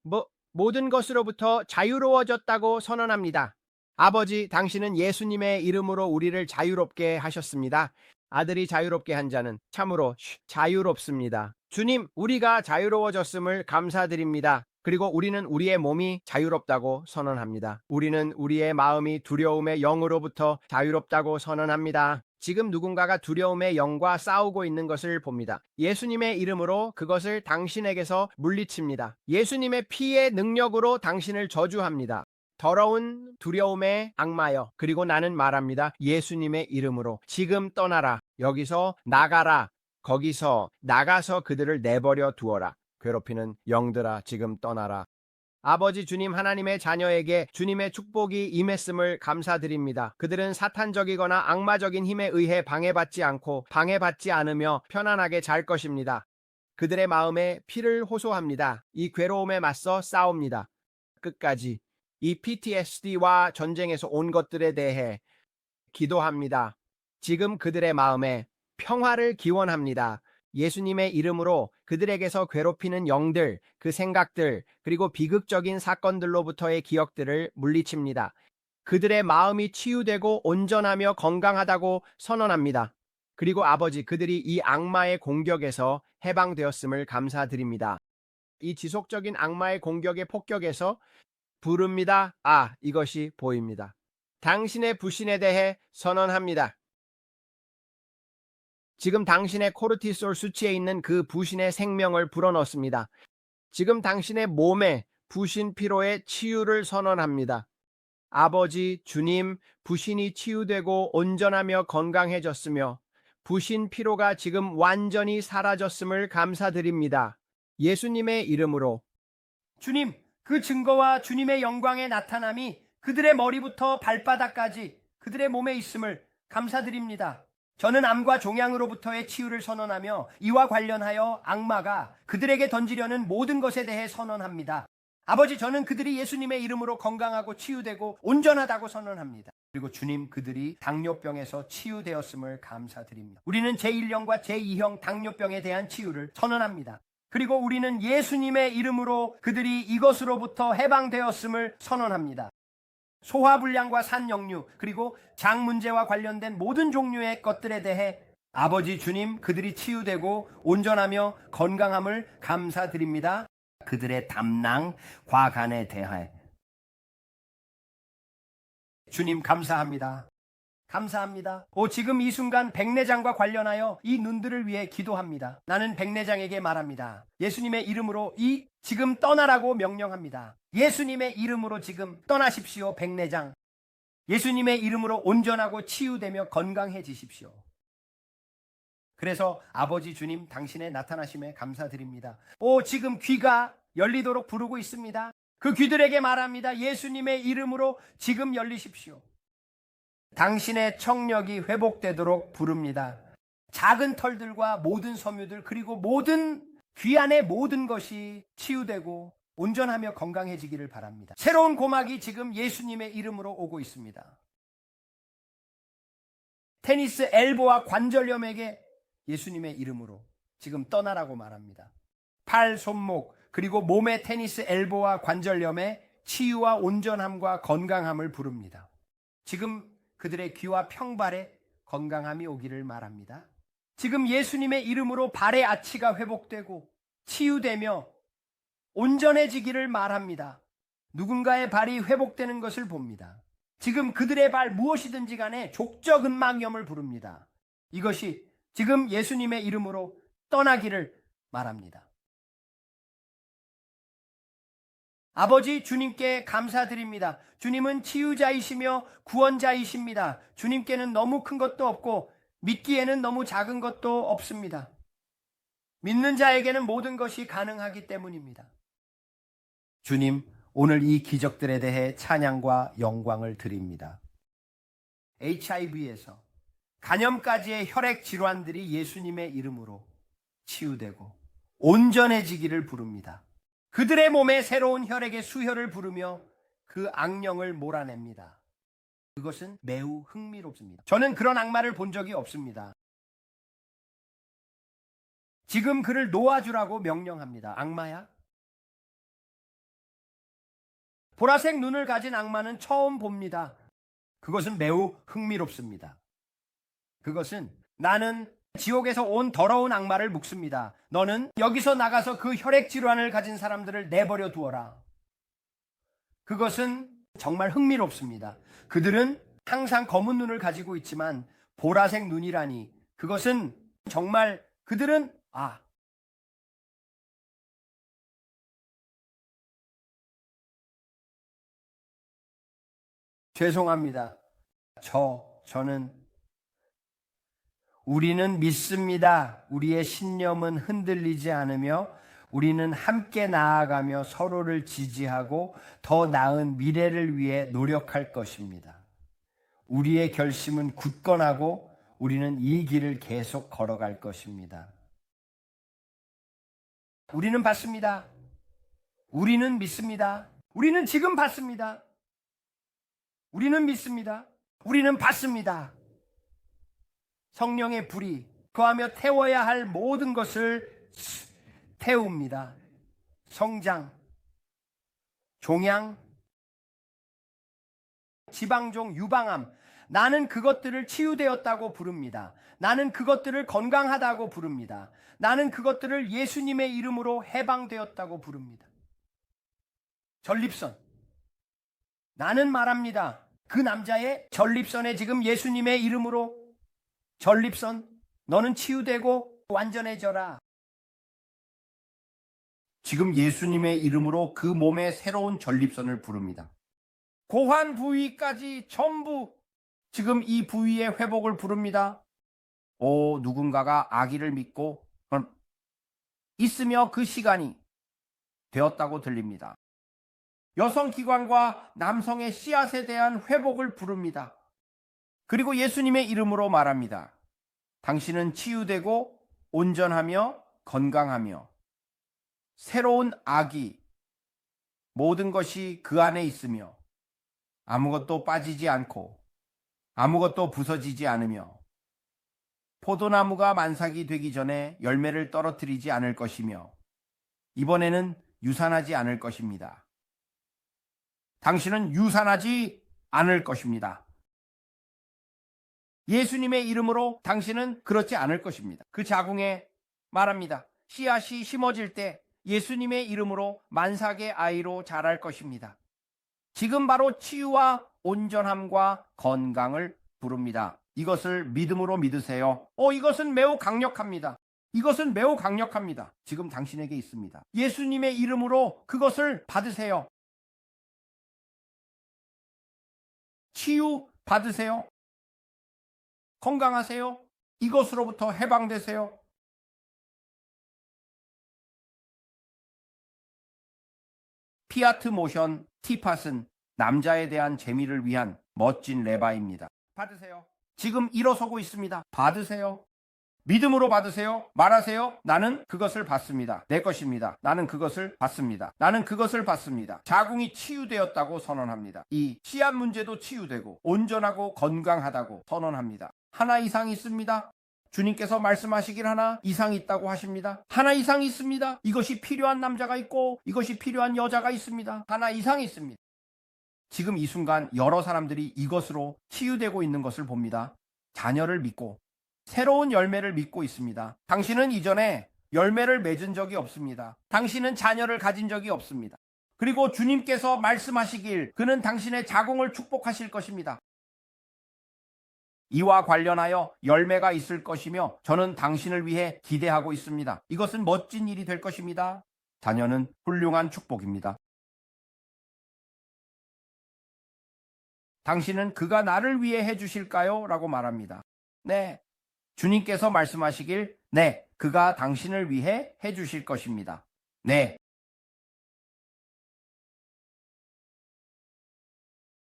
모든 것으로부터 자유로워졌다고 선언합니다. 아버지, 당신은 예수님의 이름으로 우리를 자유롭게 하셨습니다. 아들이 자유롭게 한 자는 참으로 자유롭습니다. 주님, 우리가 자유로워졌음을 감사드립니다. 그리고 우리는 우리의 몸이 자유롭다고 선언합니다. 우리는 우리의 마음이 두려움의 영으로부터 자유롭다고 선언합니다. 지금 누군가가 두려움의 영과 싸우고 있는 것을 봅니다. 예수님의 이름으로 그것을 당신에게서 물리칩니다. 예수님의 피의 능력으로 당신을 저주합니다. 더러운 두려움의 악마여. 그리고 나는 말합니다. 예수님의 이름으로 지금 떠나라. 여기서 나가라. 거기서 나가서 그들을 내버려 두어라. 괴롭히는 영들아, 지금 떠나라. 아버지 주님, 하나님의 자녀에게 주님의 축복이 임했음을 감사드립니다. 그들은 사탄적이거나 악마적인 힘에 의해 방해받지 않고 방해받지 않으며 편안하게 잘 것입니다. 그들의 마음에 피를 호소합니다. 이 괴로움에 맞서 싸웁니다. 끝까지 이 PTSD와 전쟁에서 온 것들에 대해 기도합니다. 지금 그들의 마음에 평화를 기원합니다. 예수님의 이름으로 그들에게서 괴롭히는 영들, 그 생각들, 그리고 비극적인 사건들로부터의 기억들을 물리칩니다. 그들의 마음이 치유되고 온전하며 건강하다고 선언합니다. 그리고 아버지, 그들이 이 악마의 공격에서 해방되었음을 감사드립니다. 이 지속적인 악마의 공격의 폭격에서 부릅니다. 이것이 보입니다. 당신의 부신에 대해 선언합니다. 지금 당신의 코르티솔 수치에 있는 그 부신의 생명을 불어넣습니다. 지금 당신의 몸에 부신 피로의 치유를 선언합니다. 아버지, 주님, 부신이 치유되고 온전하며 건강해졌으며 부신 피로가 지금 완전히 사라졌음을 감사드립니다. 예수님의 이름으로. 주님, 그 증거와 주님의 영광의 나타남이 그들의 머리부터 발바닥까지 그들의 몸에 있음을 감사드립니다. 저는 암과 종양으로부터의 치유를 선언하며 이와 관련하여 악마가 그들에게 던지려는 모든 것에 대해 선언합니다. 아버지, 저는 그들이 예수님의 이름으로 건강하고 치유되고 온전하다고 선언합니다. 그리고 주님, 그들이 당뇨병에서 치유되었음을 감사드립니다. 우리는 제1형과 제2형 당뇨병에 대한 치유를 선언합니다. 그리고 우리는 예수님의 이름으로 그들이 이것으로부터 해방되었음을 선언합니다. 소화불량과 산역류, 그리고 장 문제와 관련된 모든 종류의 것들에 대해 아버지 주님, 그들이 치유되고 온전하며 건강함을 감사드립니다. 그들의 담낭, 과간에 대하여 주님 감사합니다. 감사합니다. 지금 이 순간 백내장과 관련하여 이 눈들을 위해 기도합니다. 나는 백내장에게 말합니다. 예수님의 이름으로 지금 떠나라고 명령합니다. 예수님의 이름으로 지금 떠나십시오, 백내장. 예수님의 이름으로 온전하고 치유되며 건강해지십시오. 그래서 아버지 주님, 당신의 나타나심에 감사드립니다. 지금 귀가 열리도록 부르고 있습니다. 그 귀들에게 말합니다. 예수님의 이름으로 지금 열리십시오. 당신의 청력이 회복되도록 부릅니다. 작은 털들과 모든 섬유들, 그리고 모든 귀 안의 모든 것이 치유되고 온전하며 건강해지기를 바랍니다. 새로운 고막이 지금 예수님의 이름으로 오고 있습니다. 테니스 엘보와 관절염에게 예수님의 이름으로 지금 떠나라고 말합니다. 팔, 손목, 그리고 몸의 테니스 엘보와 관절염의 치유와 온전함과 건강함을 부릅니다. 지금 그들의 귀와 평발에 건강함이 오기를 말합니다. 지금 예수님의 이름으로 발의 아치가 회복되고 치유되며 온전해지기를 말합니다. 누군가의 발이 회복되는 것을 봅니다. 지금 그들의 발 무엇이든지 간에 족저근막염을 부릅니다. 이것이 지금 예수님의 이름으로 떠나기를 말합니다. 아버지 주님께 감사드립니다. 주님은 치유자이시며 구원자이십니다. 주님께는 너무 큰 것도 없고 믿기에는 너무 작은 것도 없습니다. 믿는 자에게는 모든 것이 가능하기 때문입니다. 주님, 오늘 이 기적들에 대해 찬양과 영광을 드립니다. HIV에서 간염까지의 혈액 질환들이 예수님의 이름으로 치유되고 온전해지기를 부릅니다. 그들의 몸에 새로운 혈액의 수혈을 부르며 그 악령을 몰아냅니다. 그것은 매우 흥미롭습니다. 저는 그런 악마를 본 적이 없습니다. 지금 그를 놓아주라고 명령합니다. 악마야? 보라색 눈을 가진 악마는 처음 봅니다. 그것은 매우 흥미롭습니다. 그것은 나는 지옥에서 온 더러운 악마를 묵습니다. 너는 여기서 나가서 그 혈액 질환을 가진 사람들을 내버려 두어라. 그것은 정말 흥미롭습니다. 그들은 항상 검은 눈을 가지고 있지만 보라색 눈이라니 그것은 정말 그들은 죄송합니다. 저는 우리는 믿습니다. 우리의 신념은 흔들리지 않으며 우리는 함께 나아가며 서로를 지지하고 더 나은 미래를 위해 노력할 것입니다. 우리의 결심은 굳건하고 우리는 이 길을 계속 걸어갈 것입니다. 우리는 받습니다. 우리는 믿습니다. 우리는 지금 받습니다. 우리는 믿습니다. 우리는 받습니다. 성령의 불이 거하며 태워야 할 모든 것을 태웁니다. 성장, 종양, 지방종, 유방암. 나는 그것들을 치유되었다고 부릅니다. 나는 그것들을 건강하다고 부릅니다. 나는 그것들을 예수님의 이름으로 해방되었다고 부릅니다. 전립선. 나는 말합니다. 그 남자의 전립선에 지금 예수님의 이름으로 전립선, 너는 치유되고 완전해져라. 지금 예수님의 이름으로 그 몸에 새로운 전립선을 부릅니다. 고환 부위까지 전부 지금 이 부위의 회복을 부릅니다. 누군가가 아기를 믿고 있으며 그 시간이 되었다고 들립니다. 여성기관과 남성의 씨앗에 대한 회복을 부릅니다. 그리고 예수님의 이름으로 말합니다. 당신은 치유되고 온전하며 건강하며 새로운 아기, 모든 것이 그 안에 있으며 아무것도 빠지지 않고 아무것도 부서지지 않으며 포도나무가 만삭이 되기 전에 열매를 떨어뜨리지 않을 것이며 이번에는 유산하지 않을 것입니다. 당신은 유산하지 않을 것입니다. 예수님의 이름으로 당신은 그렇지 않을 것입니다. 그 자궁에 말합니다. 씨앗이 심어질 때 예수님의 이름으로 만삭의 아이로 자랄 것입니다. 지금 바로 치유와 온전함과 건강을 부릅니다. 이것을 믿음으로 믿으세요. 이것은 매우 강력합니다. 이것은 매우 강력합니다. 지금 당신에게 있습니다. 예수님의 이름으로 그것을 받으세요. 치유 받으세요. 건강하세요. 이것으로부터 해방되세요. 피아트 모션 티팟은 남자에 대한 재미를 위한 멋진 레바입니다. 받으세요. 지금 일어서고 있습니다. 받으세요. 믿음으로 받으세요. 말하세요. 나는 그것을 받습니다. 내 것입니다. 나는 그것을 받습니다. 나는 그것을 받습니다. 자궁이 치유되었다고 선언합니다. 이 씨앗 문제도 치유되고 온전하고 건강하다고 선언합니다. 하나 이상 있습니다. 주님께서 말씀하시길 하나 이상 있다고 하십니다. 하나 이상 있습니다. 이것이 필요한 남자가 있고 이것이 필요한 여자가 있습니다. 하나 이상 있습니다. 지금 이 순간 여러 사람들이 이것으로 치유되고 있는 것을 봅니다. 자녀를 믿고 새로운 열매를 믿고 있습니다. 당신은 이전에 열매를 맺은 적이 없습니다. 당신은 자녀를 가진 적이 없습니다. 그리고 주님께서 말씀하시길 그는 당신의 자궁을 축복하실 것입니다. 이와 관련하여 열매가 있을 것이며 저는 당신을 위해 기대하고 있습니다. 이것은 멋진 일이 될 것입니다. 자녀는 훌륭한 축복입니다. 당신은 그가 나를 위해 해주실까요? 라고 말합니다. 네. 주님께서 말씀하시길, 네, 그가 당신을 위해 해주실 것입니다. 네.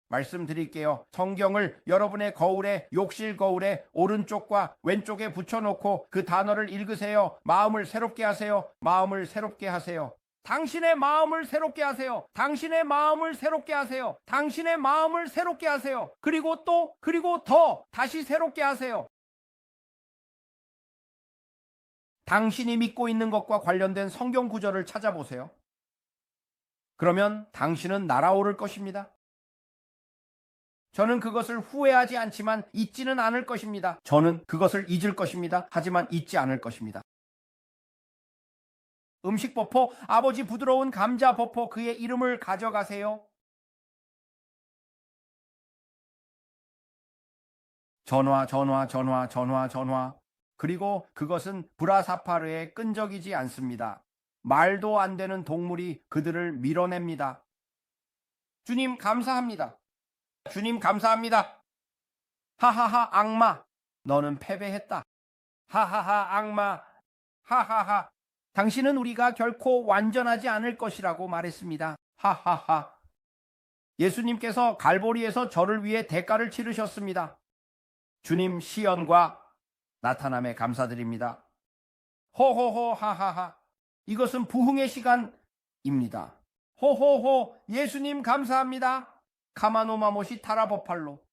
말씀드릴게요. 성경을 여러분의 거울에, 욕실 거울에 오른쪽과 왼쪽에 붙여놓고 그 단어를 읽으세요. 마음을 새롭게 하세요. 마음을 새롭게 하세요. 당신의 마음을 새롭게 하세요. 당신의 마음을 새롭게 하세요. 당신의 마음을 새롭게 하세요. 그리고 더 다시 새롭게 하세요. 당신이 믿고 있는 것과 관련된 성경 구절을 찾아보세요. 그러면 당신은 날아오를 것입니다. 저는 그것을 후회하지 않지만 잊지는 않을 것입니다. 저는 그것을 잊을 것입니다. 하지만 잊지 않을 것입니다. 음식 버퍼, 아버지 부드러운 감자 버퍼, 그의 이름을 가져가세요. 전화. 그리고 그것은 브라사파르의 끈적이지 않습니다. 말도 안 되는 동물이 그들을 밀어냅니다. 주님 감사합니다. 주님 감사합니다. 하하하 악마, 너는 패배했다. 하하하 악마, 하하하. 당신은 우리가 결코 완전하지 않을 것이라고 말했습니다. 하하하. 예수님께서 갈보리에서 저를 위해 대가를 치르셨습니다. 주님 시연과 나타남에 감사드립니다. 호호호 하하하. 이것은 부흥의 시간입니다. 호호호 예수님 감사합니다. 카마노마모시 타라버팔로.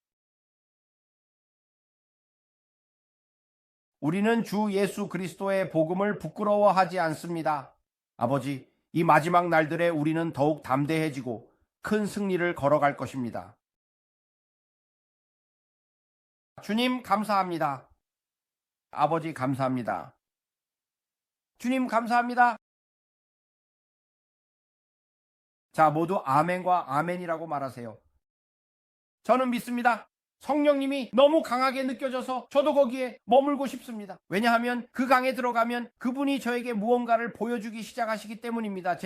우리는 주 예수 그리스도의 복음을 부끄러워하지 않습니다. 아버지, 이 마지막 날들에 우리는 더욱 담대해지고 큰 승리를 걸어갈 것입니다. 주님 감사합니다. 아버지 감사합니다. 주님 감사합니다. 자, 모두 아멘과 아멘이라고 말하세요. 저는 믿습니다. 성령님이 너무 강하게 느껴져서 저도 거기에 머물고 싶습니다. 왜냐하면 그 강에 들어가면 그분이 저에게 무언가를 보여주기 시작하시기 때문입니다.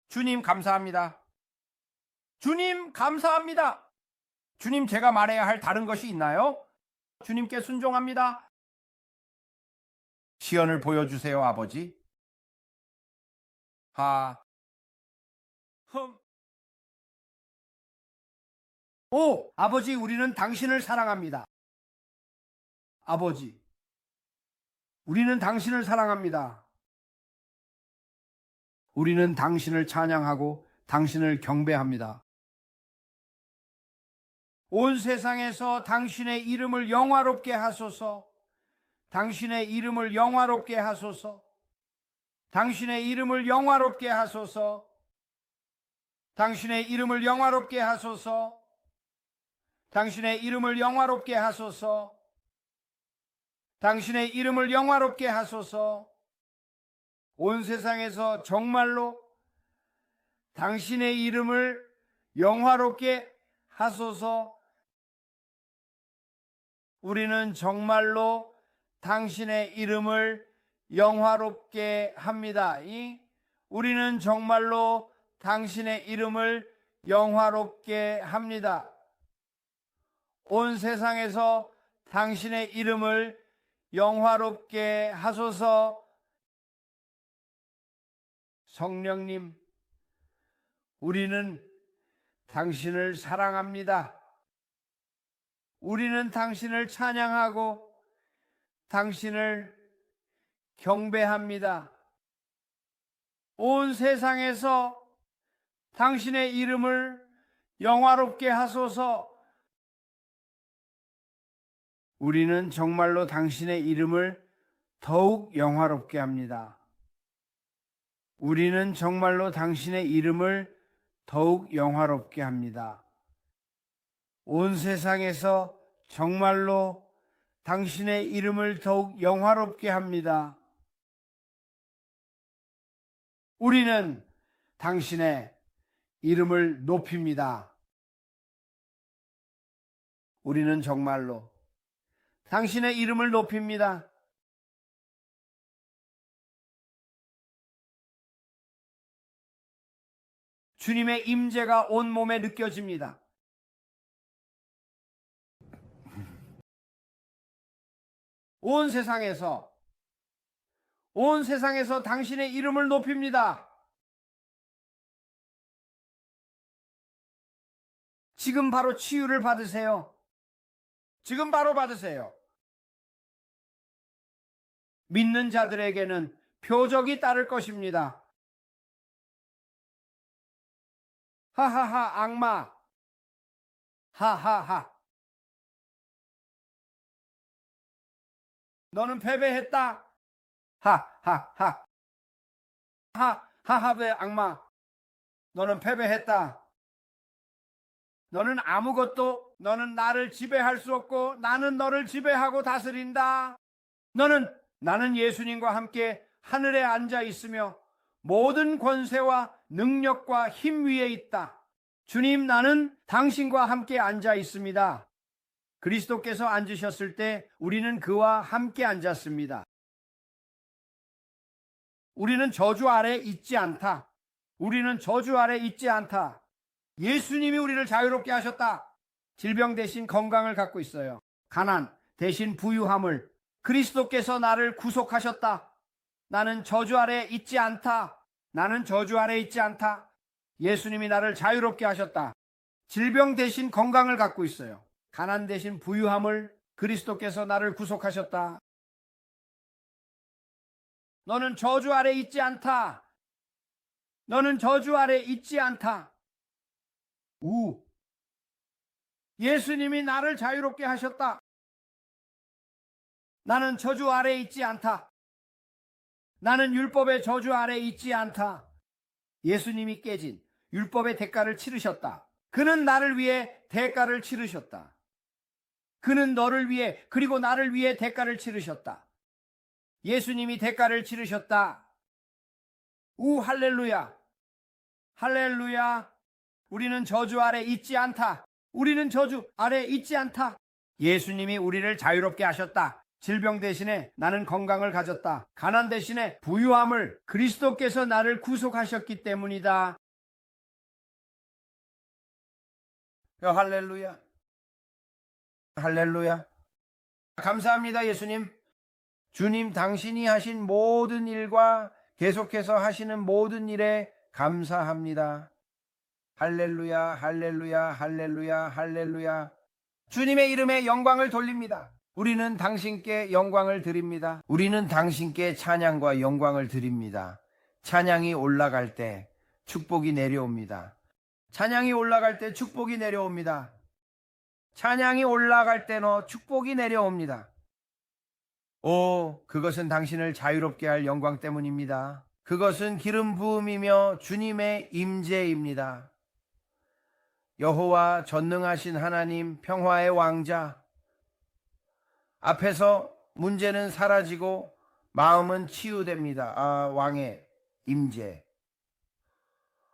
주님 감사합니다. 주님 감사합니다. 주님, 제가 말해야 할 다른 것이 있나요? 주님께 순종합니다. 시연을 보여주세요, 아버지. 오, 아버지, 우리는 당신을 사랑합니다. 아버지, 우리는 당신을 사랑합니다. 우리는 당신을 찬양하고 당신을 경배합니다. 온 세상에서 당신의 이름을 영화롭게 하소서. 당신의 이름을 영화롭게 하소서. 당신의 이름을 영화롭게 하소서. 당신의 이름을 영화롭게 하소서. 당신의 이름을 영화롭게 하소서. 당신의 이름을 영화롭게 하소서. 온 세상에서 정말로 당신의 이름을 영화롭게 하소서. 우리는 정말로 당신의 이름을 영화롭게 합니다. 우리는 정말로 당신의 이름을 영화롭게 합니다. 온 세상에서 당신의 이름을 영화롭게 하소서. 성령님, 우리는 당신을 사랑합니다. 우리는 당신을 찬양하고 당신을 경배합니다. 온 세상에서 당신의 이름을 영화롭게 하소서. 우리는 정말로 당신의 이름을 더욱 영화롭게 합니다. 우리는 정말로 당신의 이름을 더욱 영화롭게 합니다. 온 세상에서 정말로 당신의 이름을 더욱 영화롭게 합니다. 우리는 당신의 이름을 높입니다. 우리는 정말로 당신의 이름을 높입니다. 주님의 임재가 온몸에 느껴집니다. 온 세상에서 당신의 이름을 높입니다. 지금 바로 치유를 받으세요. 지금 바로 받으세요. 믿는 자들에게는 표적이 따를 것입니다. 하하하, 악마. 하하하. 너는 패배했다. 하하하. 하하하베 악마. 너는 패배했다. 너는 아무것도, 너는 나를 지배할 수 없고 나는 너를 지배하고 다스린다. 나는 예수님과 함께 하늘에 앉아 있으며 모든 권세와 능력과 힘 위에 있다. 주님, 나는 당신과 함께 앉아 있습니다. 그리스도께서 앉으셨을 때 우리는 그와 함께 앉았습니다. 우리는 저주 아래 있지 않다. 우리는 저주 아래 있지 않다. 예수님이 우리를 자유롭게 하셨다. 질병 대신 건강을 갖고 있어요. 가난 대신 부유함을. 그리스도께서 나를 구속하셨다. 나는 저주 아래 있지 않다. 나는 저주 아래 있지 않다. 예수님이 나를 자유롭게 하셨다. 질병 대신 건강을 갖고 있어요. 가난 대신 부유함을. 그리스도께서 나를 구속하셨다. 너는 저주 아래 있지 않다. 너는 저주 아래 있지 않다. 예수님이 나를 자유롭게 하셨다. 나는 저주 아래 있지 않다. 나는 율법의 저주 아래 있지 않다. 예수님이 깨진 율법의 대가를 치르셨다. 그는 나를 위해 대가를 치르셨다. 그는 너를 위해 그리고 나를 위해 대가를 치르셨다. 예수님이 대가를 치르셨다. 할렐루야. 할렐루야. 우리는 저주 아래 있지 않다. 우리는 저주 아래 있지 않다. 예수님이 우리를 자유롭게 하셨다. 질병 대신에 나는 건강을 가졌다. 가난 대신에 부유함을. 그리스도께서 나를 구속하셨기 때문이다. 할렐루야. 할렐루야. 감사합니다, 예수님. 주님, 당신이 하신 모든 일과 계속해서 하시는 모든 일에 감사합니다. 할렐루야, 할렐루야, 할렐루야, 할렐루야. 주님의 이름에 영광을 돌립니다. 우리는 당신께 영광을 드립니다. 우리는 당신께 찬양과 영광을 드립니다. 찬양이 올라갈 때 축복이 내려옵니다. 찬양이 올라갈 때 축복이 내려옵니다. 찬양이 올라갈 때너 축복이 내려옵니다. 그것은 당신을 자유롭게 할 영광 때문입니다. 그것은 기름 부음이며 주님의 임재입니다. 여호와 전능하신 하나님, 평화의 왕자 앞에서 문제는 사라지고 마음은 치유됩니다. 왕의 임재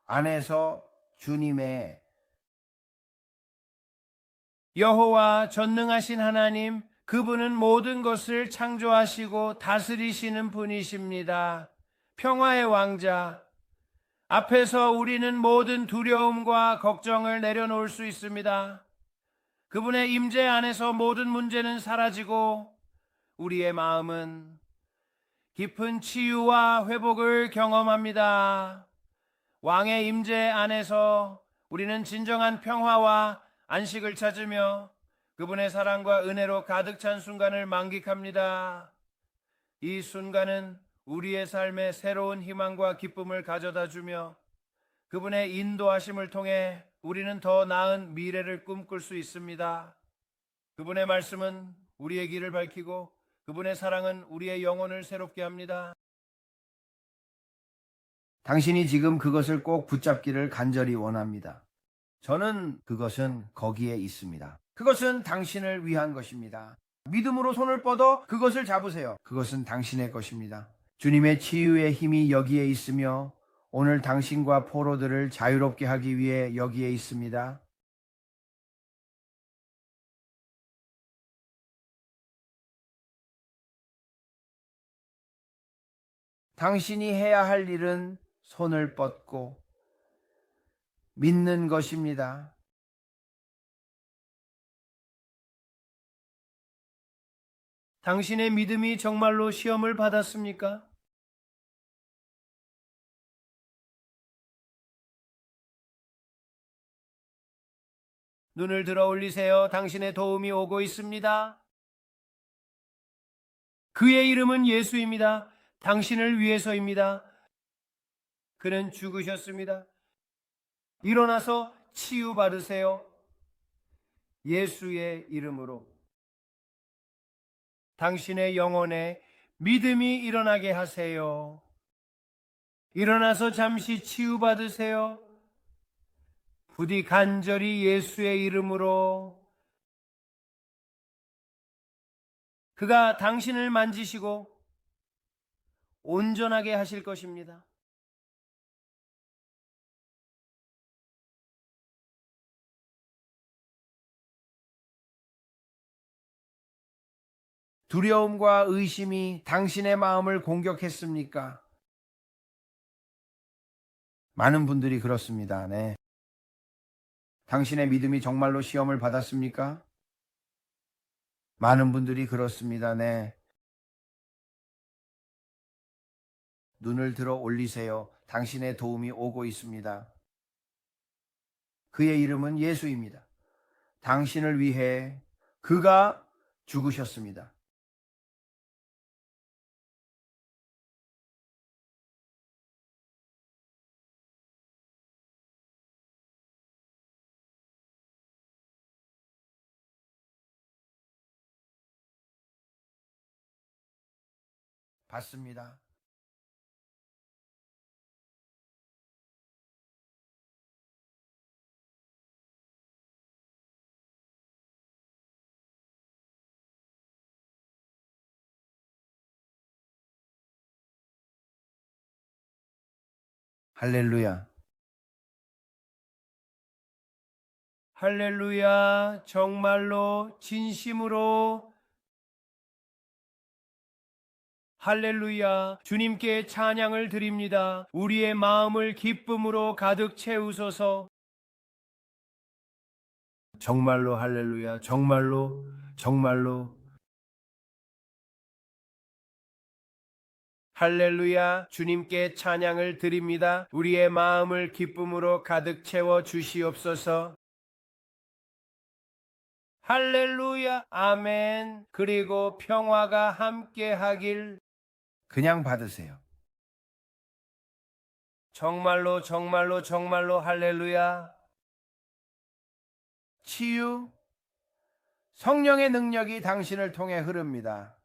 안에서 주님의 여호와 전능하신 하나님, 그분은 모든 것을 창조하시고 다스리시는 분이십니다. 평화의 왕자 앞에서 우리는 모든 두려움과 걱정을 내려놓을 수 있습니다. 그분의 임재 안에서 모든 문제는 사라지고 우리의 마음은 깊은 치유와 회복을 경험합니다. 왕의 임재 안에서 우리는 진정한 평화와 안식을 찾으며 그분의 사랑과 은혜로 가득 찬 순간을 만끽합니다. 이 순간은 우리의 삶에 새로운 희망과 기쁨을 가져다 주며 그분의 인도하심을 통해 우리는 더 나은 미래를 꿈꿀 수 있습니다. 그분의 말씀은 우리의 길을 밝히고 그분의 사랑은 우리의 영혼을 새롭게 합니다. 당신이 지금 그것을 꼭 붙잡기를 간절히 원합니다. 저는 그것은 거기에 있습니다. 그것은 당신을 위한 것입니다. 믿음으로 손을 뻗어 그것을 잡으세요. 그것은 당신의 것입니다. 주님의 치유의 힘이 여기에 있으며 오늘 당신과 포로들을 자유롭게 하기 위해 여기에 있습니다. 당신이 해야 할 일은 손을 뻗고 믿는 것입니다. 당신의 믿음이 정말로 시험을 받았습니까? 눈을 들어 올리세요. 당신의 도움이 오고 있습니다. 그의 이름은 예수입니다. 당신을 위해서입니다. 그는 죽으셨습니다. 일어나서 치유받으세요. 예수의 이름으로. 당신의 영혼에 믿음이 일어나게 하세요. 일어나서 잠시 치유받으세요. 부디 간절히 예수의 이름으로. 그가 당신을 만지시고 온전하게 하실 것입니다. 두려움과 의심이 당신의 마음을 공격했습니까? 많은 분들이 그렇습니다. 네. 당신의 믿음이 정말로 시험을 받았습니까? 많은 분들이 그렇습니다. 네. 눈을 들어 올리세요. 당신의 도움이 오고 있습니다. 그의 이름은 예수입니다. 당신을 위해 그가 죽으셨습니다. 받습니다. 할렐루야. 할렐루야. 정말로 진심으로 할렐루야. 주님께 찬양을 드립니다. 우리의 마음을 기쁨으로 가득 채우소서. 정말로 할렐루야. 정말로 정말로 할렐루야. 주님께 찬양을 드립니다. 우리의 마음을 기쁨으로 가득 채워 주시옵소서. 할렐루야. 아멘. 그리고 평화가 함께 하길. 그냥 받으세요. 정말로 정말로 정말로 할렐루야. 치유, 성령의 능력이 당신을 통해 흐릅니다.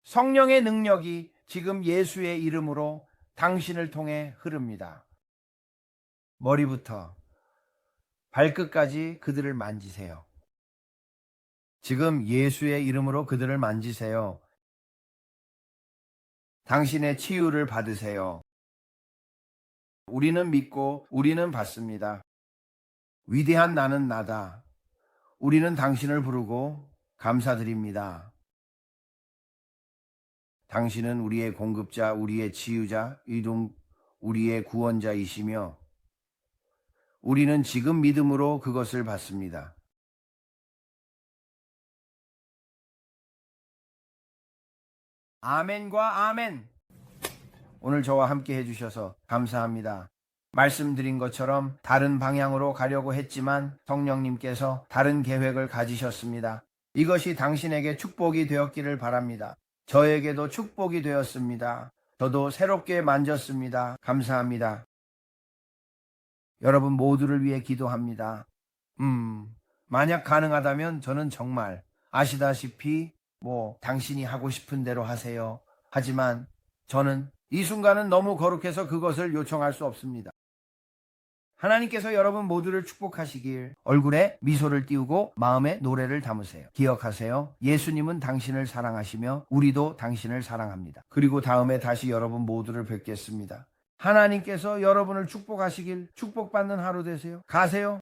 성령의 능력이 지금 예수의 이름으로 당신을 통해 흐릅니다. 머리부터 발끝까지 그들을 만지세요. 지금 예수의 이름으로 그들을 만지세요. 당신의 치유를 받으세요. 우리는 믿고 우리는 받습니다. 위대한 나는 나다. 우리는 당신을 부르고 감사드립니다. 당신은 우리의 공급자, 우리의 치유자, 우리의 구원자이시며 우리는 지금 믿음으로 그것을 받습니다. 아멘과 아멘. 오늘 저와 함께 해주셔서 감사합니다. 말씀드린 것처럼 다른 방향으로 가려고 했지만 성령님께서 다른 계획을 가지셨습니다. 이것이 당신에게 축복이 되었기를 바랍니다. 저에게도 축복이 되었습니다. 저도 새롭게 만졌습니다. 감사합니다. 여러분 모두를 위해 기도합니다. 만약 가능하다면 저는 정말 아시다시피 당신이 하고 싶은 대로 하세요. 하지만 저는 이 순간은 너무 거룩해서 그것을 요청할 수 없습니다. 하나님께서 여러분 모두를 축복하시길. 얼굴에 미소를 띄우고 마음에 노래를 담으세요. 기억하세요. 예수님은 당신을 사랑하시며 우리도 당신을 사랑합니다. 그리고 다음에 다시 여러분 모두를 뵙겠습니다. 하나님께서 여러분을 축복하시길. 축복받는 하루 되세요. 가세요.